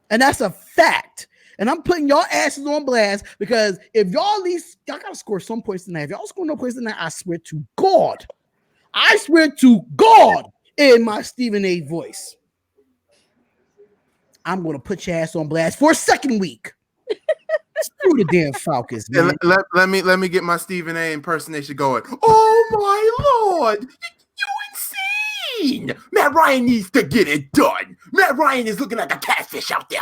And that's a fact. And I'm putting y'all asses on blast because if y'all at least, y'all got to score some points tonight. If y'all score no points tonight, I swear to God, in my Stephen A. voice, I'm going to put your ass on blast for a second week. Screw the damn Falcons, man. Let me get my Stephen A. impersonation going. Oh my Lord, you insane! Matt Ryan needs to get it done. Matt Ryan is looking like a catfish out there.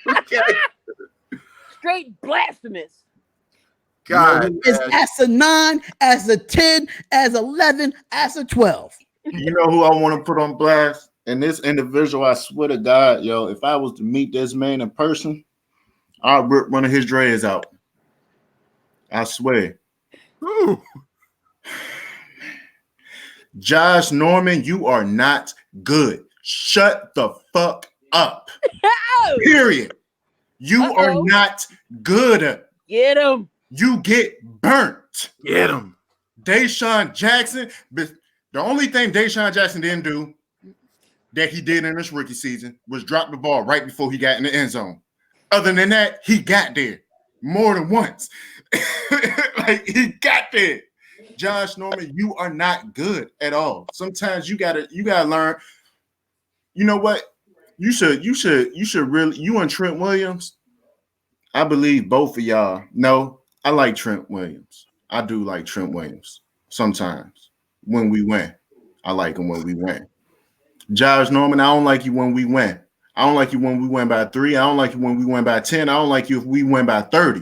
Okay. Straight blasphemous. God, it's as a 9, as a 10, as 11, as a 12. You know who I want to put on blast? And this individual, I swear to God, yo, if I was to meet this man in person, I'd rip one of his dreads out. I swear. Ooh. Josh Norman, you are not good. Shut the fuck up. Period. You are not good. Get him. You get burnt. Get him. Deshaun Jackson. The only thing Deshaun Jackson didn't do that he did in this rookie season was drop the ball right before he got in the end zone. Other than that, he got there more than once. Like he got there. Josh Norman, you are not good at all. Sometimes you gotta learn. You know what? You should really, you and Trent Williams. I believe both of y'all. No, I like Trent Williams. I do like Trent Williams. Sometimes when we win, I like him when we win. Josh Norman, I don't like you when we win. I don't like you when we win by 3. I don't like you when we win by 10. I don't like you if we win by 30.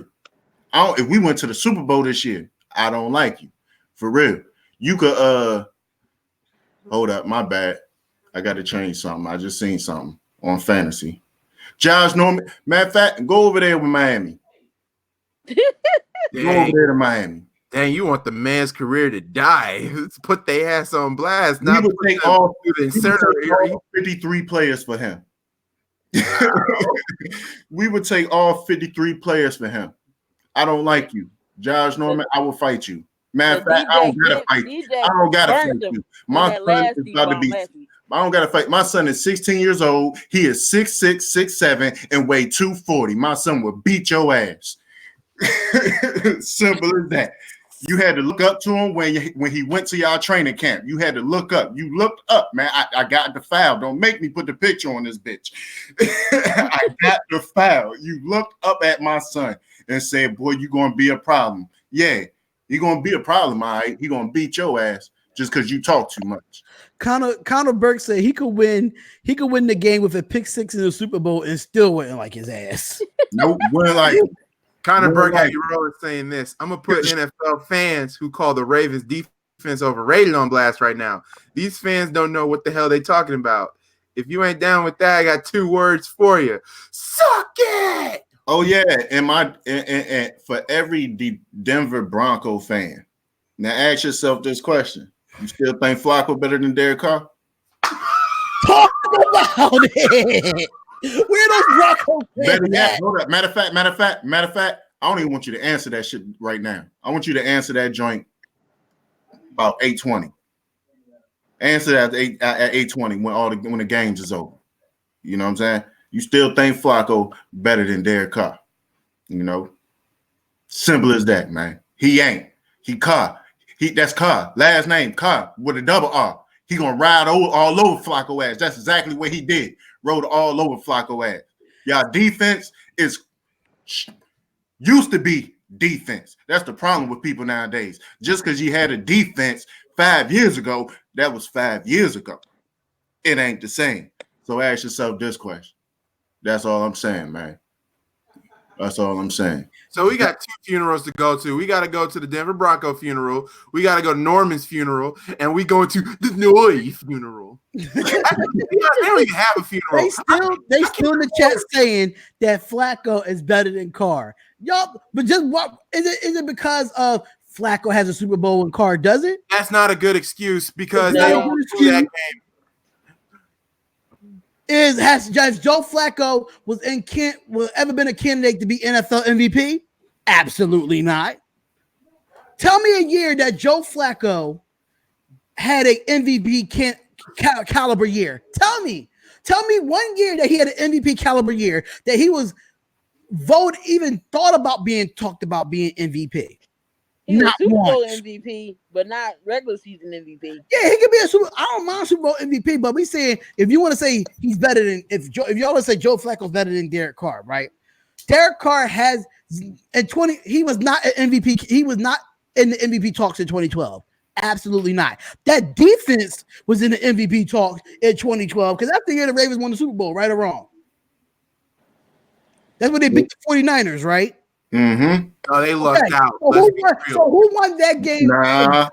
If we went to the Super Bowl this year, I don't like you. For real. You could hold up, my bad. I got to change something. I just seen something on fantasy. Josh Norman, matter of fact, go over there with Miami. Go over there to Miami. Dang, you want the man's career to die. Let's put their ass on blast. We would take all 53 players for him. We would take all 53 players for him. I don't like you. Josh Norman, I will fight you. Matter of fact, I don't gotta fight you. I don't gotta fight you. My son is about to be. I don't gotta fight. My son is 16 years old. He is 6'6", 6'7", and weigh 240. My son will beat your ass. Simple as that. You had to look up to him when he went to y'all training camp. You had to look up. You looked up, man. I got the foul. Don't make me put the picture on this bitch. I got the foul. You looked up at my son and said, boy, you're going to be a problem. Yeah, you're going to be a problem, all right? He's going to beat your ass just because you talk too much. Connor Burke said he could win the game with a pick 6 in the Super Bowl and still wouldn't like his ass. Nope, wouldn't like it. Connor Burke had you rolling saying this. I'm going to put NFL fans who call the Ravens defense overrated on blast right now. These fans don't know what the hell they talking about. If you ain't down with that, I got 2 words for you. Suck it! Oh, yeah, and for every Denver Bronco fan, now ask yourself this question. You still think Flacco better than Derek Carr? Talk about it! Where those Bronco fans at? Hold up. Matter of fact, I don't even want you to answer that shit right now. I want you to answer that joint about 8:20. Answer that at 8:20 when the games is over. You know what I'm saying? You still think Flacco better than Derek Carr? You know, simple as that, man. He ain't. He Carr. That's Carr. Last name Carr with a double R. He gonna ride all over Flacco ass. That's exactly what he did. Rode all over Flacco ass. Y'all defense used to be defense. That's the problem with people nowadays. Just because you had a defense 5 years ago, that was 5 years ago. It ain't the same. So ask yourself this question. That's all I'm saying, man. That's all I'm saying. So we got 2 funerals to go to. We got to go to the Denver Bronco funeral. We got to go to Norman's funeral, and we go to the Noy funeral. They don't even have a funeral. They still in the chat saying that Flacco is better than Carr. Y'all, but just what is it? Is it because of Flacco has a Super Bowl and Carr doesn't? That's not a good excuse because they don't do that game. Has Joe Flacco will ever been a candidate to be NFL MVP? Absolutely not. Tell me a year that Joe Flacco had an MVP caliber year. Tell me 1 year that he had an MVP caliber year that he was voted, even thought about being talked about being MVP. He was Not Super Bowl once. MVP, but not regular season MVP. Yeah, he could be I don't mind Super Bowl MVP, but we saying if you want to say he's better than if y'all want to say Joe Flacco's better than Derek Carr, right? Derek Carr has at 20, he was not an MVP. He was not in the MVP talks in 2012. Absolutely not. That defense was in the MVP talks in 2012 because that's the year the Ravens won the Super Bowl, right or wrong? That's when they beat the 49ers, right? Mm-hmm. Oh, they lucked out. So who won that game? Nah.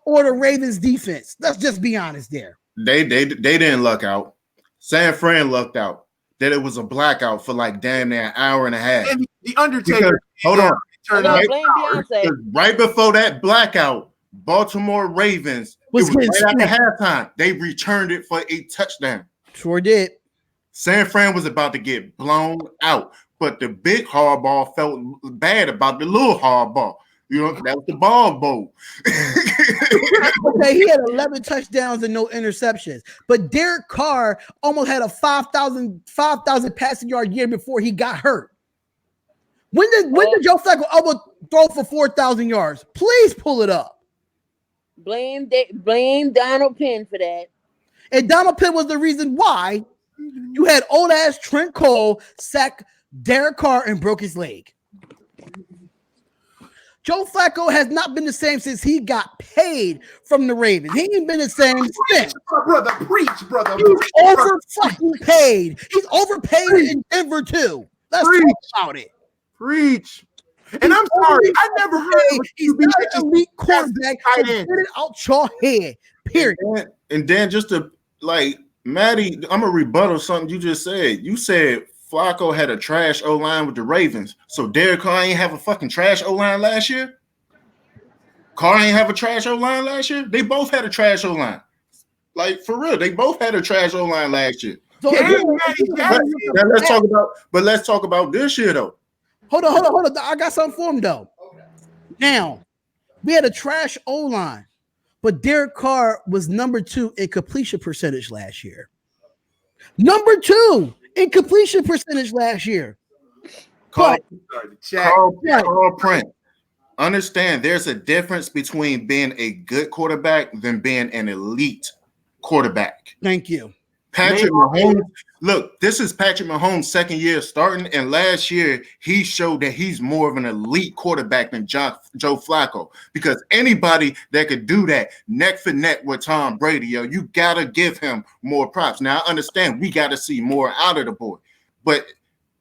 Or the Ravens defense? Let's just be honest there. They didn't luck out. San Fran lucked out. That it was a blackout for like damn near an hour and a half. And the Undertaker. Hold on. Blame Right before that blackout, Baltimore Ravens Was right after halftime. They returned it for a touchdown. Sure did. San Fran was about to get blown out, but the big hardball felt bad about the little hardball. You know, that was the ball bowl. Okay, he had 11 touchdowns and no interceptions. But Derek Carr almost had a 5,000 passing yard year before he got hurt. When did Joe Flacco almost throw for 4,000 yards? Please pull it up. Blame Donald Penn for that. And Donald Penn was the reason why you had old ass Trent Cole sack Derek Carr and broke his leg. Joe Flacco has not been the same since he got paid from the Ravens. He ain't been the same since. Brother, preach, brother. He's over fucking paid. He's overpaid in Denver too. Let's talk about it. Preach. And I'm sorry, I never heard of He's QB not that an just elite has quarterback. tight So end. get it out your head. Period. And then just to like Maddie, I'm gonna rebuttal something you just said. You said Flacco had a trash O-line with the Ravens. So Derek Carr ain't have a fucking trash O-line last year? Carr ain't have a trash O-line last year? They both had a trash O-line. Like for real, they both had a trash O-line last year. So Let's talk about this year though. Hold on. I got something for him though. Now, we had a trash O-line, but Derek Carr was number 2 in completion percentage last year. Number 2 in completion percentage last year. Carl Yeah. Prince. Understand there's a difference between being a good quarterback than being an elite quarterback. Thank you. Patrick Mahomes, look, this is Patrick Mahomes' second year starting, and last year he showed that he's more of an elite quarterback than Joe Flacco. Because anybody that could do that neck for neck with Tom Brady, you gotta give him more props. Now I understand we gotta see more out of the boy, but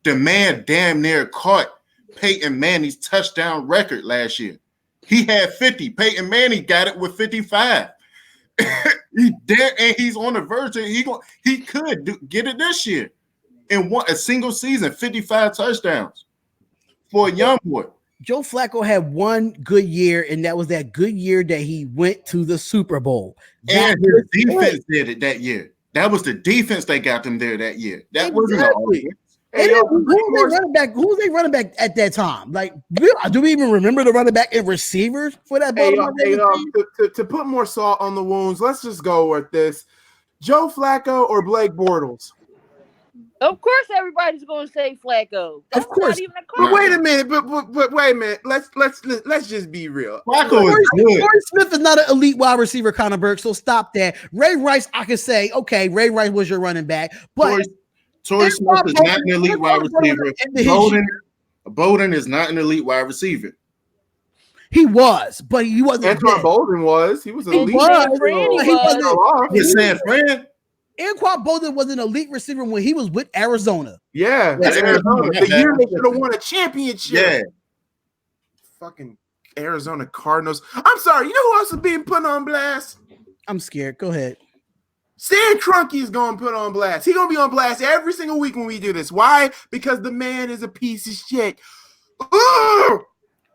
the man damn near caught Peyton Manning's touchdown record last year. He had 50. Peyton Manning got it with 55. He's on the verge. He could get it this year in a single season, 55 touchdowns for a young boy. Joe Flacco had one good year, and that was that good year that he went to the Super Bowl. And his defense did it that year. That was the defense that got them there that year. That wasn't all. Who was their running back at that time? Like, do we even remember the running back and receivers for that? To put more salt on the wounds, let's just go with this: Joe Flacco or Blake Bortles. Of course, everybody's going to say Flacco. That's Of course. not even a But wait a comment. minute. But wait a minute. Let's just be real. Flacco is good. Torrey Smith is not an elite wide receiver, Connor Burke. So stop that. Ray Rice, I can say, okay, Ray Rice was your running back, but Torrey Smith is not an elite wide receiver. Bowden is not an elite wide receiver. he was, but he wasn't. Antoine Bolden was. He was elite. He was. He He was. wasn't. He's San Fran. Anquan Bolden was an elite receiver when he was with Arizona. Yeah, That's Arizona. the year they should have won a championship. Yeah. Fucking Arizona Cardinals. I'm sorry. You know who else is being put on blast? I'm scared. Go ahead. Stan Kroenke is going to put on blast. He's going to be on blast every single week when we do this. Why? Because the man is a piece of shit. Ugh!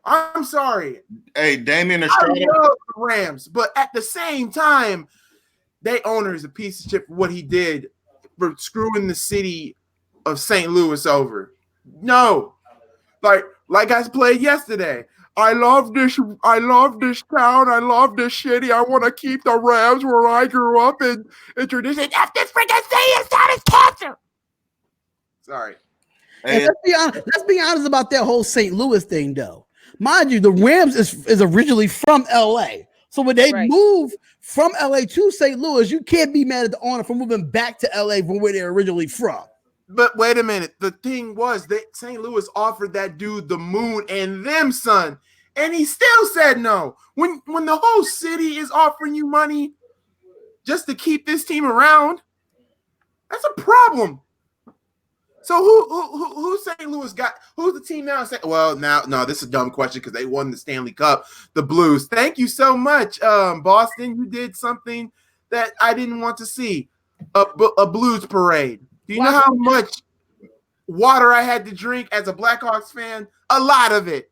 I'm sorry. Hey, Damian I Estrada. love the Rams, but at the same time, they owner is a piece of shit for what he did for screwing the city of St. Louis over. No. Like I played yesterday. I love this town. I love this city. I want to keep the Rams where I grew up and tradition. F this freaking city is not as cancer. Sorry. And let's be honest about that whole St. Louis thing, though. Mind you, the Rams is originally from LA. So when they move from LA to St. Louis, you can't be mad at the owner for moving back to LA from where they're originally from. But wait a minute. The thing was that St. Louis offered that dude the moon and them, son, and he still said no. When the whole city is offering you money just to keep this team around, that's a problem. So who St. Louis got? Who's the team now? Well, no, this is a dumb question because they won the Stanley Cup, the Blues. Thank you so much, Boston. You did something that I didn't want to see, a Blues parade. Do you know how much water I had to drink as a Blackhawks fan? A lot of it.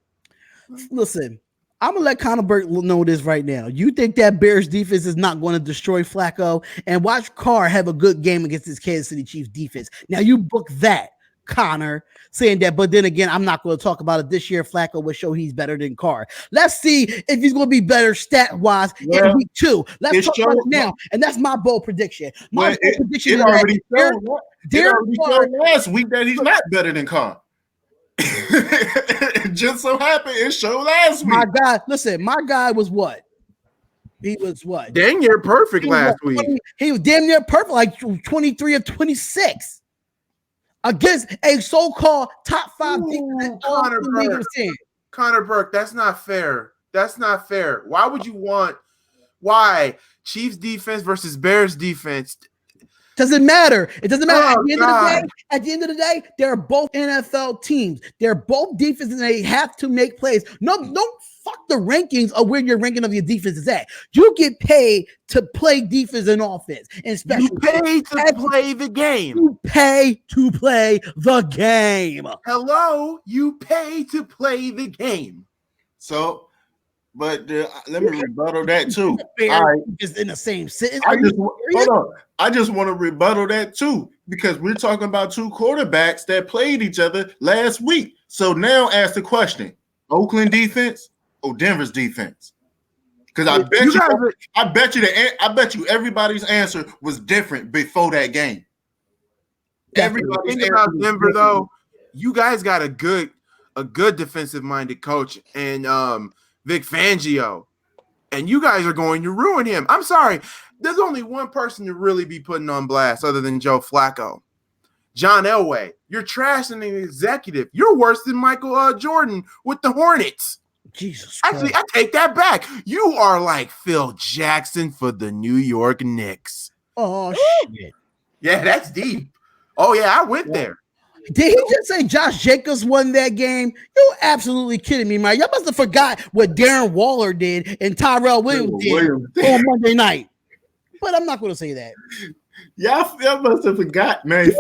Listen, I'm gonna let Connor Burke know this right now. You think that Bears defense is not going to destroy Flacco, and watch Carr have a good game against this Kansas City Chiefs defense. Now you book that. Connor, saying that, but then again, I'm not going to talk about it. This year, Flacco will show he's better than Carr. Let's see if he's going to be better stat-wise in week 2. Let's talk about it now. And that's my bold prediction. My bold prediction is already that showed last week that he's not better than Carr. It just so happened it showed last week. My guy was what? He was what? Dang near perfect last week. He was damn near perfect, like 23 of 26 against a so-called top 5 defense. Connor Burke, that's not fair. That's not fair. Why Chiefs defense versus Bears defense? Doesn't matter. It doesn't matter. At the end of the day, they're both NFL teams. They're both defenses, and they have to make plays. No, don't fuck the rankings of where your ranking of your defense is at. You get paid to play defense and offense, and special. You pay to play the game. You pay to play the game. Hello, you pay to play the game. So. But let me rebuttal that too. All right, just in the same sentence. I just want to rebuttal that too, because we're talking about 2 quarterbacks that played each other last week. So now ask the question: Oakland defense or Denver's defense? Because I bet you everybody's answer was different before that game. Everybody's answer about Denver though. You guys got a good defensive minded coach and Vic Fangio, and you guys are going to ruin him. I'm sorry. There's only one person to really be putting on blast other than Joe Flacco. John Elway. You're trashing an executive. You're worse than Michael Jordan with the Hornets. Jesus Christ. Actually, I take that back. You are like Phil Jackson for the New York Knicks. Oh, shit. Yeah, that's deep. Oh, yeah, I went there. Did he just say Josh Jacobs won that game? You're absolutely kidding me, man. Y'all must have forgot what Darren Waller did and Tyrell Williams did on Monday night. But I'm not going to say that. Y'all must have forgot, man.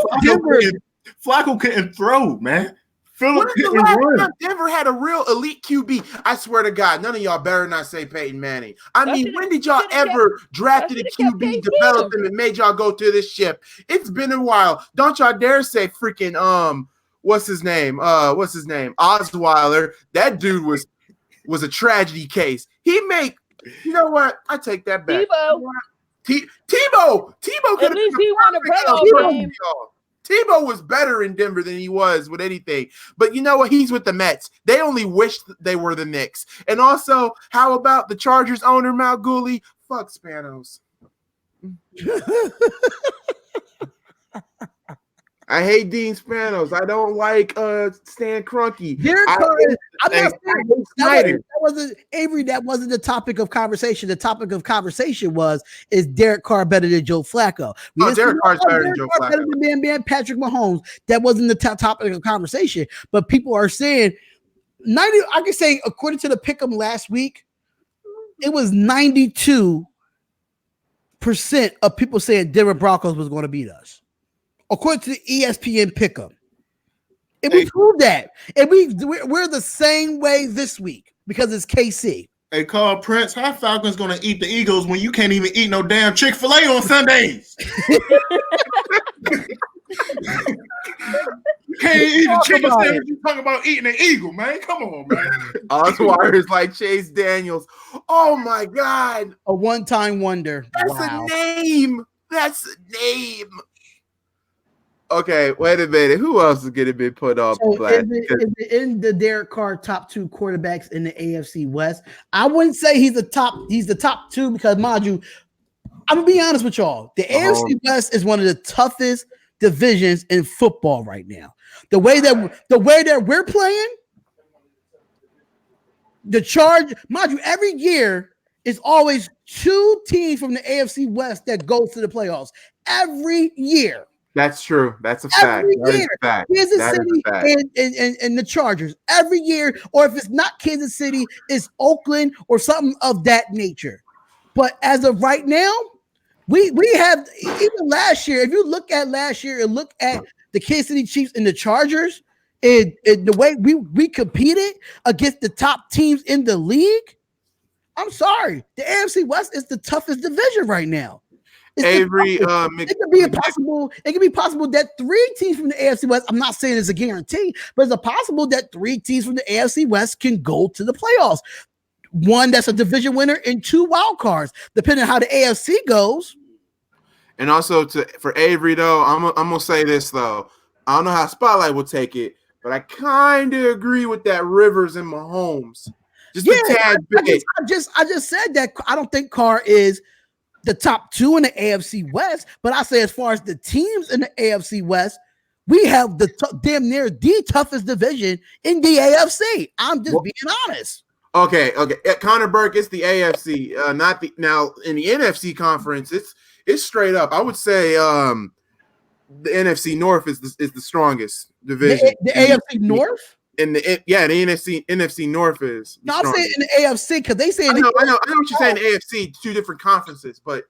Flacco couldn't throw, man. Denver had a real elite QB. I swear to God, none of y'all better not say Peyton Manning. When did y'all ever drafted a QB, developed him, and made y'all go to this ship? It's been a while. Don't y'all dare say freaking what's his name? Osweiler. That dude was a tragedy case. You know what? I take that back. Tebow could at least he won a playoff game. Tebow was better in Denver than he was with anything. But you know what? He's with the Mets. They only wish they were the Knicks. And also, how about the Chargers owner, Mal Gooley? Fuck Spanos. I hate Dean Spanos. I don't like Stan Kroenke. That wasn't the topic of conversation. The topic of conversation is Derek Carr better than Joe Flacco? Derek Carr's better than Joe Flacco. Better than man Patrick Mahomes. That wasn't the topic of conversation. But people are saying 90. I can say according to the pick'em last week, it was 92% of people saying Denver Broncos was going to beat us. According to the ESPN pick'em, and we proved that, and we're the same way this week because it's KC. Hey, Carl Prince, how Falcons gonna eat the Eagles when you can't even eat no damn Chick-fil-A on Sundays? You can't eat a chicken sandwich. You talking about eating an eagle, man? Come on, man. Osweiler's like Chase Daniels. Oh my God, a one-time wonder. That's a name. That's a name. Okay, wait a minute. Who else is going to be put on blast? Is it in the Derek Carr top 2 quarterbacks in the AFC West? I wouldn't say he's the top 2 because, mind you, I'm gonna be honest with y'all. The AFC West is one of the toughest divisions in football right now. The way that we're playing, the charge, mind you, every year is always 2 teams from the AFC West that goes to the playoffs every year. That's true. That's a fact. That is a fact. Kansas City and the Chargers every year, or if it's not Kansas City, it's Oakland or something of that nature. But as of right now, we have, even last year, if you look at last year and look at the Kansas City Chiefs and the Chargers, and the way we competed against the top teams in the league, I'm sorry, the AFC West is the toughest division right now. Avery, it could be possible. It could be possible that 3 teams from the AFC West. I'm not saying it's a guarantee, but it's possible that 3 teams from the AFC West can go to the playoffs. 1 that's a division winner and 2 wild cards, depending on how the AFC goes. And also for Avery though, I'm gonna say this though. I don't know how Spotlight will take it, but I kind of agree with that Rivers and Mahomes. Just a tad bit. I just said that I don't think Carr is the top 2 in the AFC West, but I say as far as the teams in the AFC West, we have the damn near the toughest division in the AFC. I'm just being honest. Okay. Connor Burke, it's the AFC, not the now in the NFC conference. It's straight up. I would say the NFC North is the strongest division. The AFC North. The NFC North is. No, I'm saying in the AFC because they say I know what you're saying. The AFC, 2 different conferences, but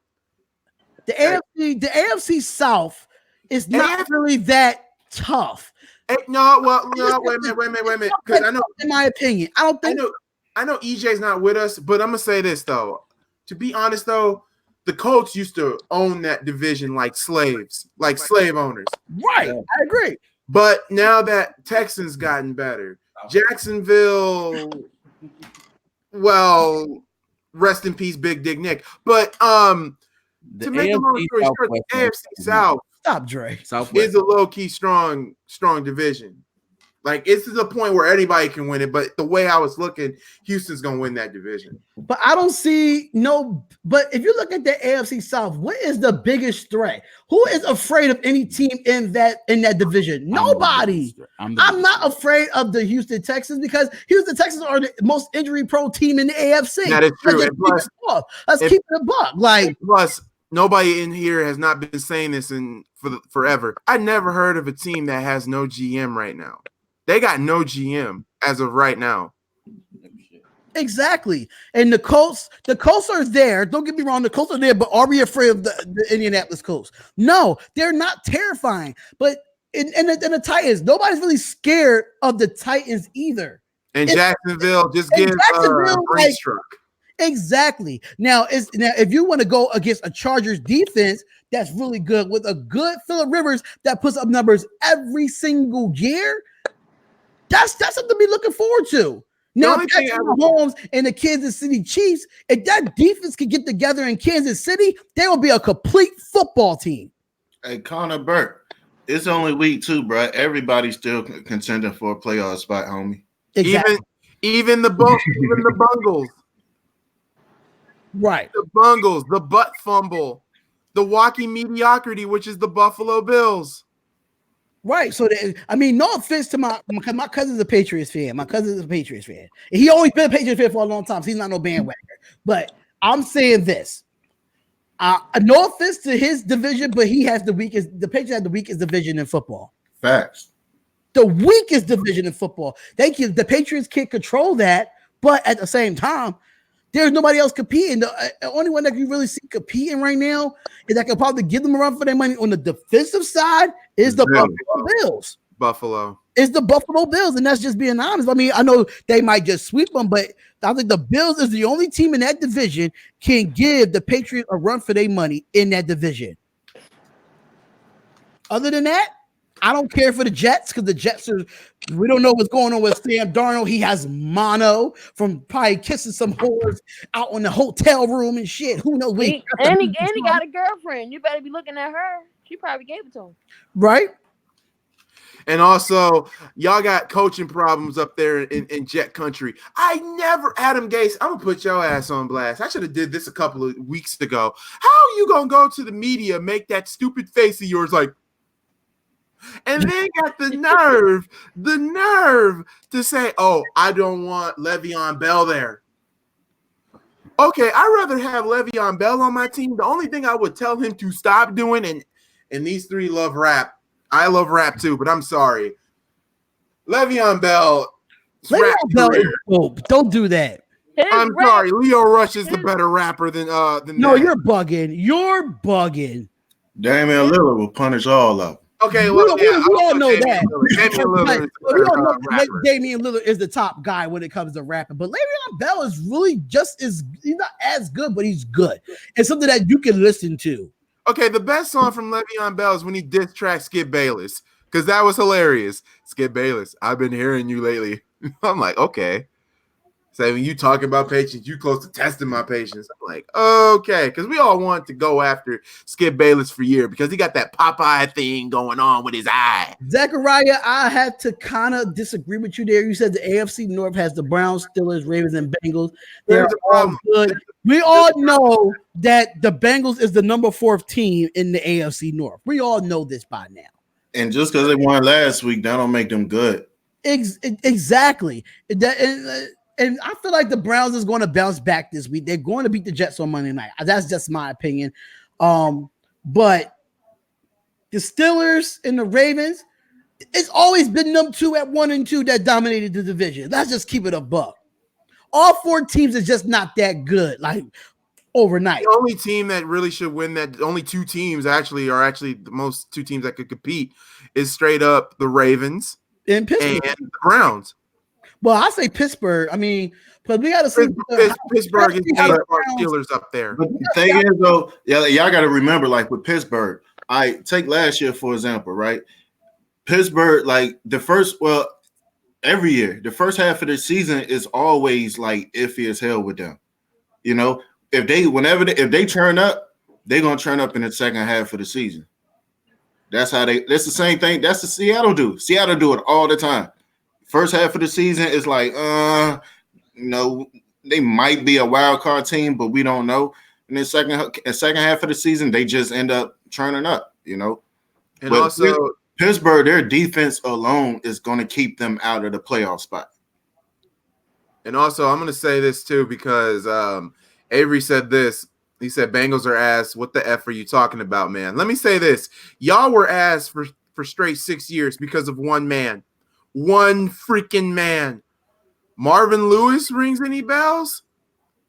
the AFC South is not really that tough. Wait a minute. Because I know, in my opinion, I don't think. I know EJ's not with us, but I'm gonna say this though. To be honest though, the Colts used to own that division like slaves, like slave owners. Right, I agree. But now that Texans gotten better, Jacksonville, well, rest in peace, Big Dick Nick. But to make a long story short, the AFC South, stop Dre, is a low key strong division. Like it's to the point where anybody can win it, but the way I was looking, Houston's gonna win that division. But I don't see no. But if you look at the AFC South, what is the biggest threat? Who is afraid of any team in that division? Nobody. I'm not afraid of the Houston Texans because Houston Texans are the most injury-prone team in the AFC. That is true. Let's keep it a buck. Like plus, nobody in here has not been saying this forever. I never heard of a team that has no GM right now. They got no GM as of right now. Exactly. And the Colts are there. Don't get me wrong, the Colts are there, but are we afraid of the Indianapolis Colts? No, they're not terrifying. But in the Titans, nobody's really scared of the Titans either. And Jacksonville just gives a brain truck. Exactly. Now if you want to go against a Chargers defense that's really good with a good Phillip Rivers that puts up numbers every single year, that's something to be looking forward to. Now, Patrick Mahomes and the Kansas City Chiefs, if that defense could get together in Kansas City, they will be a complete football team. Hey, Connor Burke, it's only week 2, bro. Everybody's still contending for a playoff spot, homie. Exactly. Even the Bungles. Right. The Bungles, the butt fumble, the walking mediocrity, which is the Buffalo Bills. Right. So, no offense to my cousin's a Patriots fan. My cousin's a Patriots fan. He always been a Patriots fan for a long time. So he's not no bandwagoner. But I'm saying this. No offense to his division, but the Patriots have the weakest division in football. Facts. The weakest division in football. The Patriots can't control that, but at the same time, there's nobody else competing. The only one that you really see competing right now is that can probably give them a run for their money on the defensive side is the Buffalo Bills. It's the Buffalo Bills, and that's just being honest. I mean, I know they might just sweep them, but I think the Bills is the only team in that division can give the Patriots a run for their money in that division. Other than that, I don't care for the Jets because the Jets we don't know what's going on with Sam Darnold. He has mono from probably kissing some whores out in the hotel room and shit. Who knows? He got a girlfriend. You better be looking at her. She probably gave it to him. Right. And also, y'all got coaching problems up there in Jet Country. Adam Gase, I'm going to put your ass on blast. I should have did this a couple of weeks ago. How are you going to go to the media, make that stupid face of yours like, and then got the nerve to say, oh, I don't want Le'Veon Bell there. Okay, I'd rather have Le'Veon Bell on my team. The only thing I would tell him to stop doing, and these 3 love rap. I love rap too, but I'm sorry. Le'Veon Bell is dope. Don't do that. I'm sorry. Leo Rush is the better rapper than No, you're bugging. You're bugging. Damian Lillard will punish all of them. Okay, we all know that. We all know Damian Lillard is the top guy when it comes to rapping, but Le'Veon Bell is really he's not as good, but he's good. It's something that you can listen to. Okay, the best song from Le'Veon Bell is when he diss tracked Skip Bayless, because that was hilarious. Skip Bayless, I've been hearing you lately. I'm like, okay. So when you talking about patience, you close to testing my patience. I'm like, okay, because we all want to go after Skip Bayless for years because he got that Popeye thing going on with his eye. Zachariah, I had to kind of disagree with you there. You said the AFC North has the Browns, Steelers, Ravens, and Bengals. They're There's a all problem. good. We all know that the Bengals is the number 4 team in the AFC North. We all know this by now. And just because they won last week, that don't make them good. Exactly. And I feel like the Browns is going to bounce back this week. They're going to beat the Jets on Monday night. That's just my opinion. But the Steelers and the Ravens, it's always been them two at 1 and 2 that dominated the division. Let's just keep it a buck. All 4 teams are just not that good, like overnight. The only team that really should win that, only 2 teams actually the most 2 teams that could compete is straight up the Ravens In Pittsburgh. and the Browns. Well, I say Pittsburgh. I mean, but we got to see. Pittsburgh is our Steelers up there. But the thing is, though, y'all got to remember, like with Pittsburgh, I take last year for example, right? Pittsburgh, like every year, the first half of the season is always like iffy as hell with them. You know, if they turn up, they're gonna turn up in the second half of the season. That's the same thing. That's the Seattle do. Seattle do it all the time. First half of the season is like, they might be a wild card team, but we don't know. And then second half of the season, they just end up turning up, And but also Pittsburgh, their defense alone is going to keep them out of the playoff spot. And also, I'm going to say this too, because Avery said this. He said, Bengals are ass. What the F are you talking about, man? Let me say this. Y'all were ass for straight 6 years because of one man. One freaking man. Marvin Lewis rings any bells?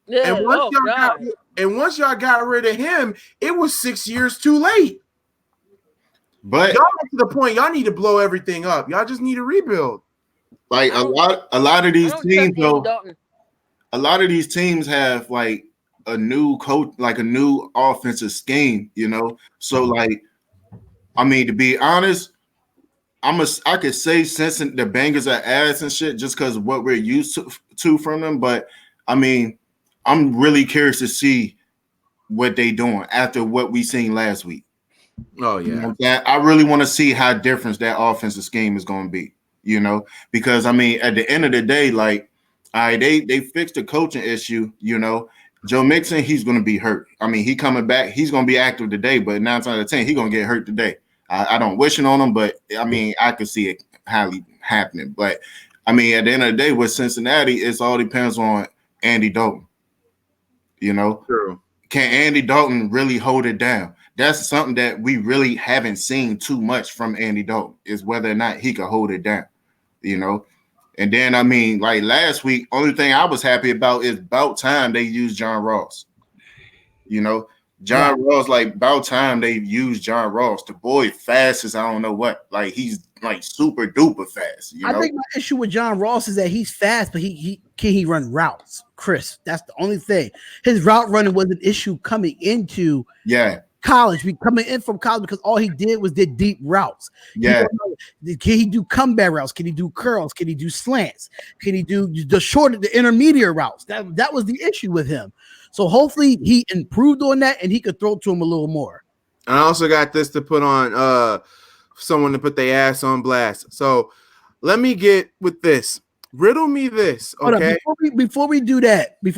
Yeah, and once y'all got rid of him, it was 6 years too late. But y'all get to the point y'all need to blow everything up. Y'all just need to rebuild. Like a lot of these teams, though, a lot of these teams have like a new coach, like a new offensive scheme, So like, I mean, to be honest, I could say since the Bengals are ass and shit just because of what we're used to from them. But I mean, I'm really curious to see what they doing after what we seen last week. Oh yeah, I really want to see how different that offensive scheme is going to be. Because I mean, at the end of the day, like, they fixed the coaching issue. Joe Mixon, he's going to be hurt. I mean, he coming back, he's going to be active today, but 9 times out of 10, he's going to get hurt today. I don't wish it on him, but I mean, I could see it highly happening. But I mean, at the end of the day, with Cincinnati, it all depends on Andy Dalton. True. Can Andy Dalton really hold it down? That's something that we really haven't seen too much from Andy Dalton, is whether or not he could hold it down. And then I mean, like last week, only thing I was happy about is about time they used John Ross. Ross, like about time they used John Ross. The boy fast as I don't know what. Like he's like super duper fast. I think my issue with John Ross is that he's fast, but can he run routes, Chris? That's the only thing. His route running was an issue coming into college. Coming in from college because all he did was deep routes. Yeah. Can he do comeback routes? Can he do curls? Can he do slants? Can he do the intermediate routes? That was the issue with him. So hopefully he improved on that and he could throw to him a little more. And I also got this to put on someone to put their ass on blast. So let me get with this. Riddle me this, okay? Before we do that, they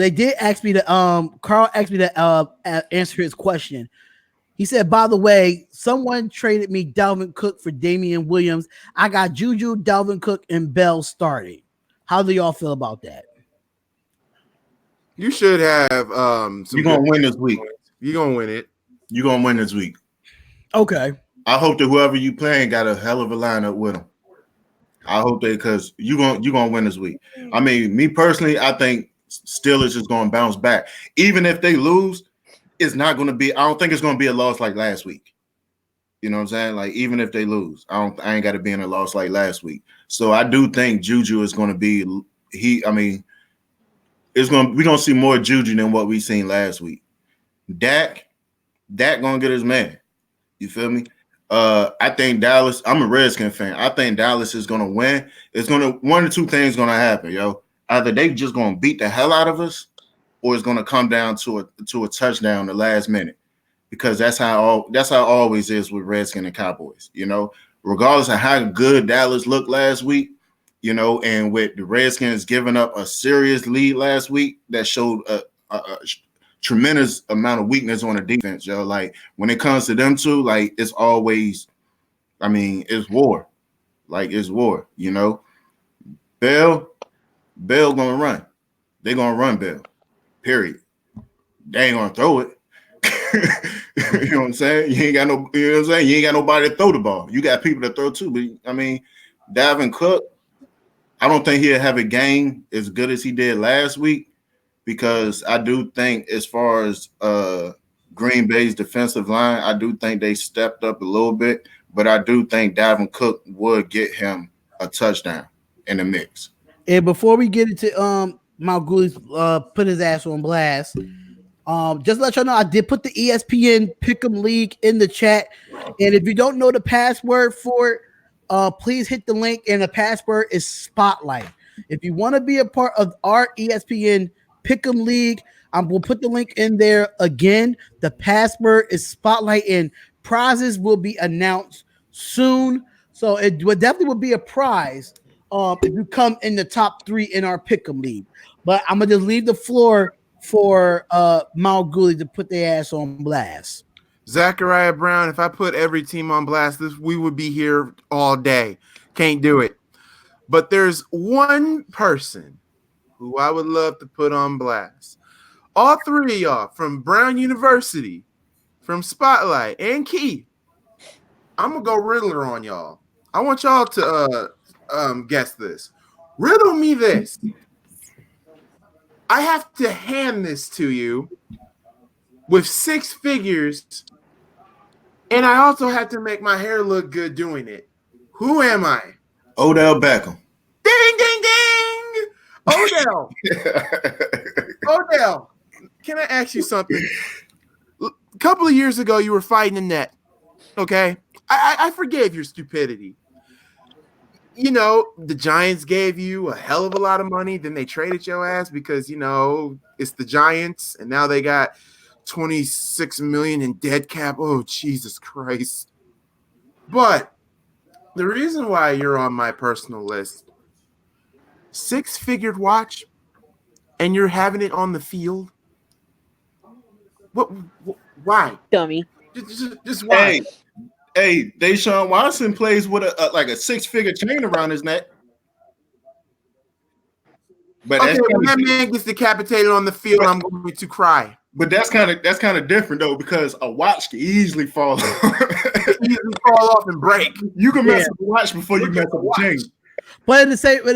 did ask me to Carl asked me to answer his question. He said, by the way, someone traded me Dalvin Cook for Damian Williams. I got Juju, Dalvin Cook, and Bell starting. How do y'all feel about that? You should have you're gonna win this week. You're gonna win it. You're gonna win this week. Okay. I hope that whoever you playing got a hell of a lineup with them. I hope that because you're gonna win this week. I mean, me personally, I think Steelers is gonna bounce back. Even if they lose, it's not gonna be. I don't think it's gonna be a loss like last week. You know what I'm saying? Like even if they lose, I ain't got to be in a loss like last week. So I do think Juju is gonna be. We're gonna see more Juju than what we seen last week. Dak gonna get his man. You feel me? I think Dallas. I'm a Redskins fan. I think Dallas is gonna win. It's gonna one or two things gonna happen, yo. Either they just gonna beat the hell out of us, or it's gonna come down to a touchdown the last minute. Because that's how it always is with Redskins and Cowboys. You know, regardless of how good Dallas looked last week, you know, and with the Redskins giving up a serious lead last week that showed a tremendous amount of weakness on the defense, yo. Like when it comes to them two, like it's always, I mean, it's war. Like it's war, you know. Bell gonna run. They're gonna run Bell. Period. They ain't gonna throw it. You know what I'm saying? You ain't got no, you know what I'm saying? You ain't got nobody to throw the ball. You got people to throw too. But I mean, Dalvin Cook, I don't think he'll have a game as good as he did last week. Because I do think as far as Green Bay's defensive line, I do think they stepped up a little bit, but I do think Dalvin Cook would get him a touchdown in the mix. And before we get into Mount Gooley's put his ass on blast, just to let y'all know, I did put the ESPN Pick'em League in the chat. And if you don't know the password for it, please hit the link, and the password is Spotlight. If you want to be a part of our ESPN Pick'em League, we'll put the link in there again. The password is Spotlight, and prizes will be announced soon. So it would definitely be a prize if you come in the top 3 in our Pick'em League. But I'm gonna just leave the floor for Mount Gooley to put their ass on blast. Zachariah Brown, if I put every team on blast, we would be here all day. Can't do it. But there's one person who I would love to put on blast. All 3 of y'all from Brown University, from Spotlight, and Key. I'm going to go Riddler on y'all. I want y'all to guess this. Riddle me this. I have to hand this to you with 6 figures, and I also have to make my hair look good doing it. Who am I? Odell Beckham. Ding, ding, ding! Odell, can I ask you something? A couple of years ago, you were fighting the net, okay? I forgave your stupidity. You know, the Giants gave you a hell of a lot of money. Then they traded your ass because, you know, it's the Giants, and now they got $26 million in dead cap. Oh, Jesus Christ. But the reason why you're on my personal list, 6-figured watch, and you're having it on the field. What why? Dummy. Just why? Hey, Deshaun Watson plays with a 6-figure chain around his neck. But okay, when that man gets decapitated on the field, I'm going to cry. But that's kind of different though, because a watch can easily fall off and break. You can mess up the watch before you mess up the chain. But in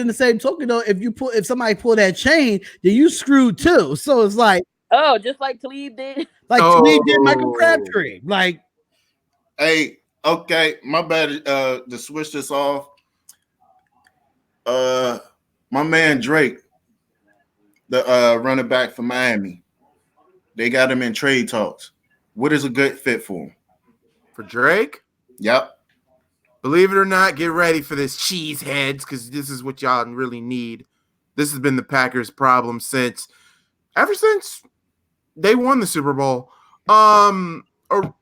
the same token though, if somebody pull that chain, then you screwed too. So it's like, oh, just like Talib did. Like Talib did Michael Crabtree. Like, hey, okay, my bad. To switch this off, my man Drake, the running back for Miami, they got him in trade talks. What is a good fit for him? For Drake? Yep. Believe it or not, get ready for this, cheese heads, because this is what y'all really need. This has been the Packers' problem ever since they won the Super Bowl. Or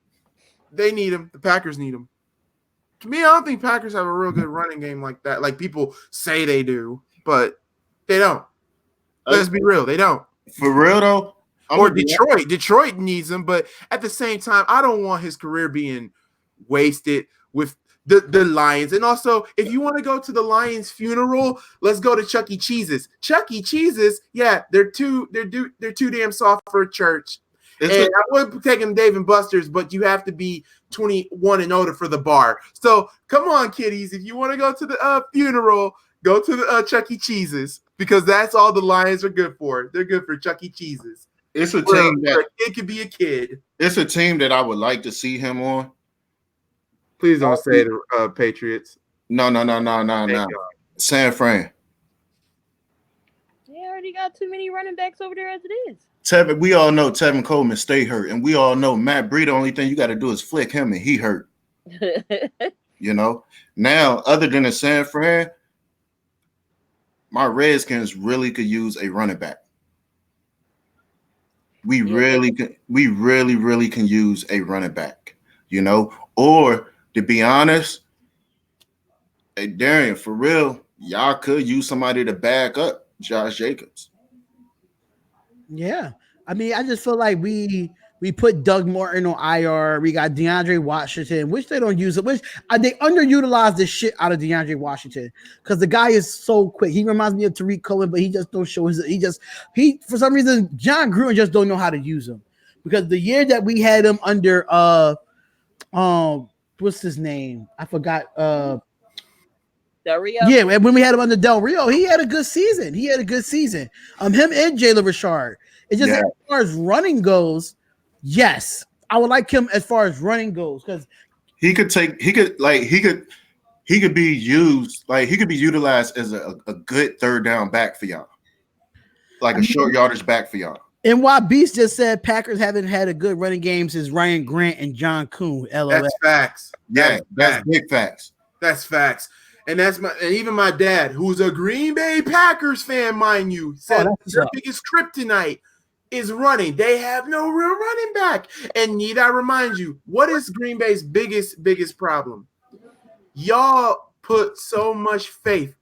they need him. The Packers need him. To me, I don't think Packers have a real good running game like that. Like people say they do, but they don't. Let's be real, they don't. For real though. Or Detroit. Detroit needs him, but at the same time, I don't want his career being wasted with the Lions. And also, if you want to go to the Lions funeral, let's go to Chuck E. Cheese's. Chuck E. Cheese's, yeah, they're too damn soft for a church. And I would take him Dave and Buster's, but you have to be 21 and older for the bar. So come on, kiddies, if you want to go to the funeral, go to the Chuck E. Cheese's, because that's all the Lions are good for. They're good for Chuck E. Cheese's. It's a team that it could be a kid. It's a team that I would like to see him on. Please don't say the Patriots. No. San Fran. Yeah, already got too many running backs over there as it is. Tevin, we all know Tevin Coleman stay hurt, and we all know Matt Breida. The only thing you got to do is flick him, and he hurt. You know. Now, other than the San Fran, my Redskins really could use a running back. We really can use a running back. You know, or to be honest, hey Darian, for real, y'all could use somebody to back up Josh Jacobs. Yeah, I mean, I just feel like we put Doug Martin on IR. We got DeAndre Washington, which they don't use it. Which they underutilize the shit out of DeAndre Washington because the guy is so quick. He reminds me of Tariq Cohen, but he just don't show his. He for some reason John Gruden just don't know how to use him because the year that we had him under what's his name? I forgot. Del Rio. Yeah, when we had him under Del Rio, he had a good season. Him and Jalen Richard. It's just as far as running goes, yes, I would like him as far as running goes because he could be used like he could be utilized as a good third down back for y'all, like a short yardage back for y'all. And why Beast just said Packers haven't had a good running game since Ryan Grant and John Kuhn. LOL. That's facts. Yeah, that's big facts. That's facts. And even my dad, who's a Green Bay Packers fan, mind you, said their biggest kryptonite is running. They have no real running back. And need I remind you, what is Green Bay's biggest problem? Y'all put so much faith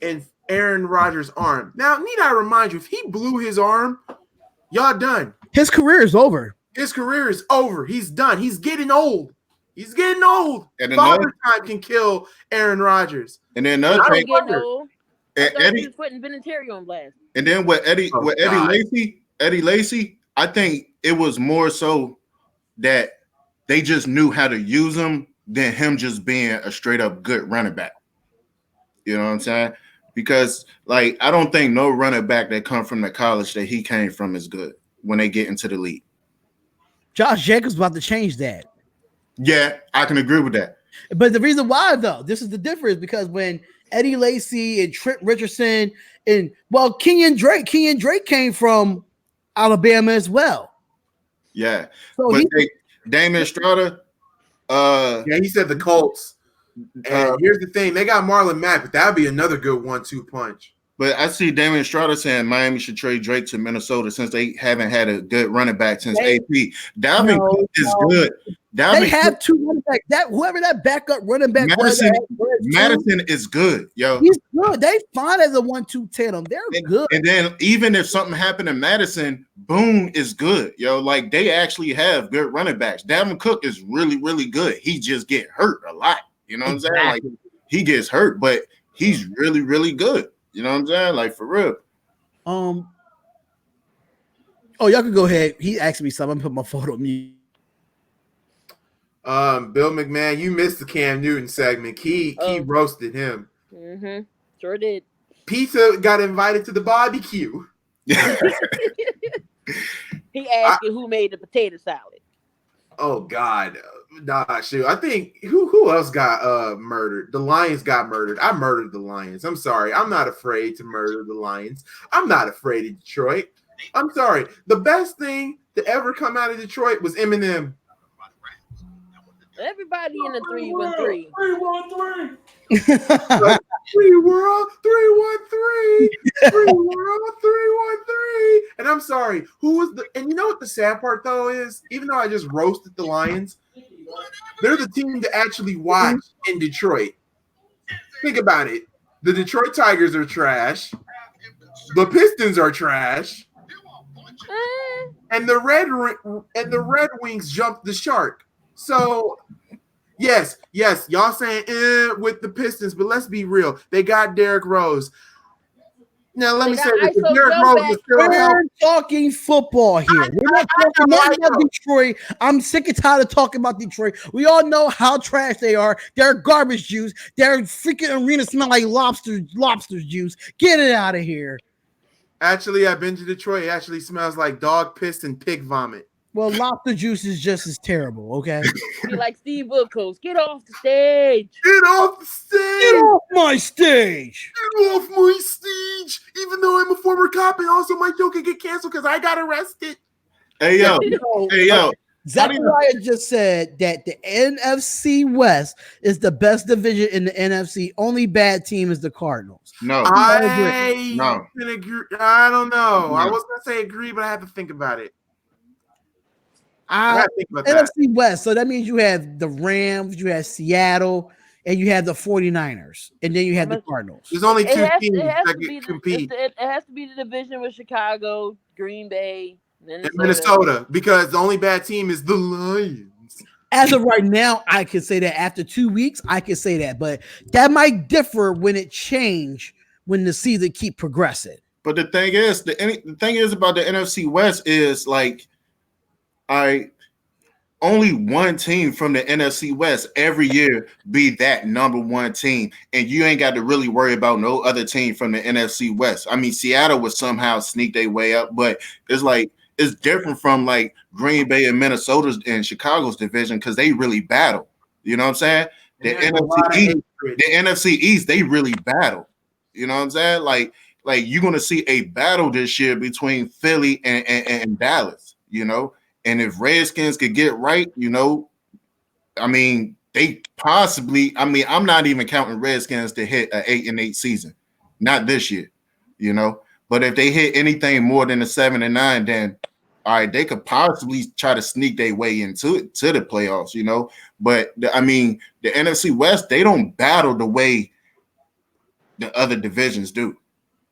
in Aaron Rodgers' arm. Now, need I remind you, if he blew his arm, y'all done. His career is over. His career is over. He's done. He's getting old. And Father time can kill Aaron Rodgers. And then another thing, Eddie was putting Vinatieri on blast. And then Eddie Lacy, I think it was more so that they just knew how to use him than him just being a straight up good running back. You know what I'm saying? Because like I don't think no running back that come from the college that he came from is good when they get into the league. Josh Jacobs about to change that. Yeah, I can agree with that. But the reason why, though, this is the difference because when Eddie Lacy and Trent Richardson and Kenyon Drake came from Alabama as well. Yeah. So Damon Estrada. He said the Colts. And here's the thing: they got Marlon Mack, but that'd be another good 1-2 punch. But I see Damon Estrada saying Miami should trade Drake to Minnesota since they haven't had a good running back since AP. Dalvin Cook is good. They have two running backs. Whoever that backup running back Madison is good, yo. He's good. They fine as a 1-2 tandem. They're good. And then even if something happened to Madison, Boone is good, yo. Like they actually have good running backs. Dalvin Cook is really, really good. He just get hurt a lot. You know what I'm saying? Like he gets hurt, but he's really, really good. You know what I'm saying? Like for real. Oh, y'all can go ahead. He asked me something. I'm gonna put my photo on mute. Bill McMahon, you missed the Cam Newton segment. He roasted him. Mm-hmm. Sure did. Pizza got invited to the barbecue. He asked you who made the potato salad. Oh God. Nah, shoot. I think who else got murdered? The Lions got murdered. I murdered the Lions. I'm sorry. I'm not afraid to murder the Lions. I'm not afraid of Detroit. I'm sorry. The best thing to ever come out of Detroit was Eminem. Everybody in the 313. 313. 3 world 313. 3 world 313. And I'm sorry. Who was the? And you know what the sad part though is? Even though I just roasted the Lions, they're the team to actually watch in Detroit. Think about it. The Detroit Tigers are trash. The Pistons are trash. And the Red Wings jumped the shark. So, yes, y'all saying with the Pistons, but let's be real. They got Derrick Rose. Now, let me say this. Derrick Rose is still We're talking football here. We're not talking about Detroit. I'm sick and tired of talking about Detroit. We all know how trash they are. They're garbage juice. Their freaking arena smell like lobster juice. Get it out of here. Actually, I've been to Detroit. It actually smells like dog piss and pig vomit. Well, Lobster Juice is just as terrible. Okay, Be like Steve Wilkos, get off the stage. Get off the stage! get off my stage. Get off my stage! Even though I'm a former cop, and also my show could get canceled because I got arrested. Hey yo, hey yo. Zachariah just said that the NFC West is the best division in the NFC. Only bad team is the Cardinals. No, I No. can agree. I don't know. No. I was gonna say agree, but I had to think about it. I I had to think about that. NFC West. So that means you have the Rams, you have Seattle, and you have the 49ers, and then you have the Cardinals. There's only It two has, teams it has that to be can the, compete it has to be the division with Chicago, Green Bay, in Minnesota because the only bad team is the Lions. As of right now, I can say that after 2 weeks, I can say that, but that might differ when it change when the season keep progressing. but the thing is, the thing is about the NFC West is like, only one team from the NFC West every year be that number one team, and you ain't got to really worry about no other team from the NFC West. I mean, Seattle would somehow sneak their way up, but it's like it's different from like Green Bay and Minnesota's and Chicago's division because they really battle. You know what I'm saying? The And there's a lot of NFC East, they really battle. You know what I'm saying? Like you're gonna see a battle this year between Philly and Dallas. You know. And if Redskins could get right, you know, I mean, they possibly, I mean, I'm not even counting Redskins to hit an 8-8 season, not this year, you know. But if they hit anything more than a 7-9, then all right, they could possibly try to sneak their way to the playoffs, you know. But I mean, the NFC West, they don't battle the way the other divisions do.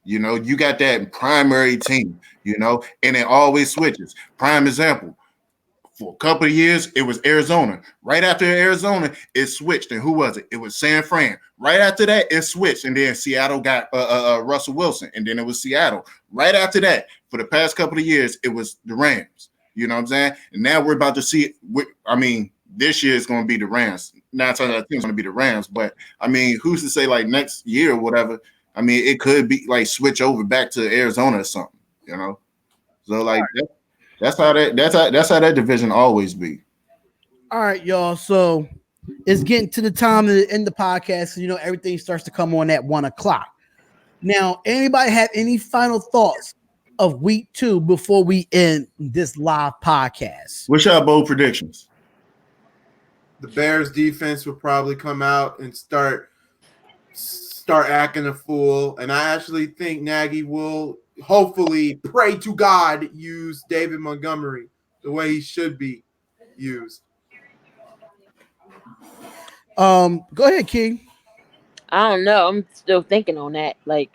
You know, you got that primary team, you know, and it always switches. Prime example, for a couple of years, it was Arizona. Right after Arizona, it switched. And who was it? It was San Fran. Right after that, it switched. And then Seattle got Russell Wilson. And then it was Seattle. Right after that, for the past couple of years, it was the Rams. You know what I'm saying? And now we're about to see, I mean, this year is going to be the Rams. 9 times out of 10 is going to be the Rams. But, I mean, who's to say, like, next year or whatever, I mean, it could be like switch over back to Arizona or something, you know. So like that's how that division always be. All right, y'all. So it's getting to the time to end the podcast. So, you know, everything starts to come on at 1 o'clock. Now, anybody have any final thoughts of week 2 before we end this live podcast? What's your bold predictions? The Bears defense will probably come out and start acting a fool. And I actually think Nagy will hopefully, pray to God, use David Montgomery the way he should be used. Go ahead, King. I don't know. I'm still thinking on that. Like,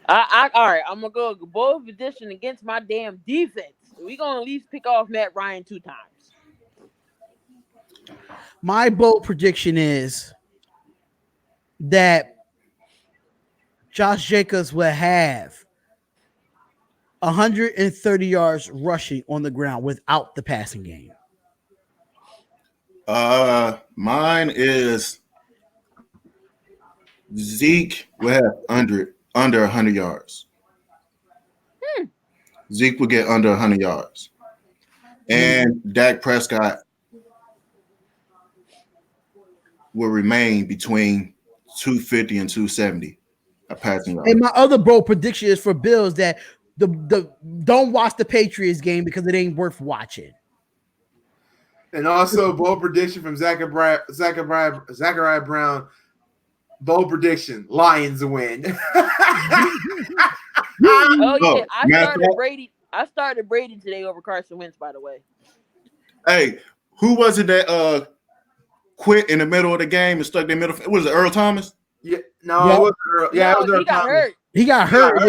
I all right. I'm gonna go bold edition against my damn defense. We gonna at least pick off Matt Ryan 2 times. My bold prediction is that Josh Jacobs will have 130 yards rushing on the ground without the passing game. Mine is Zeke will have under 100 yards. Zeke will get under 100 yards. And Dak Prescott will remain between 250 and 270. A passing yard. And my other bold prediction is for Bills that the don't watch the Patriots game because it ain't worth watching. And also, bold prediction from Zachariah Brown. Bold prediction: Lions win. Oh yeah, I started Brady today over Carson Wentz. By the way, hey, who was it that quit in the middle of the game and stuck their middle? Was it Earl Thomas? Yeah, no, it was Earl. Yeah, it was Earl he got Thomas. hurt. He got hurt,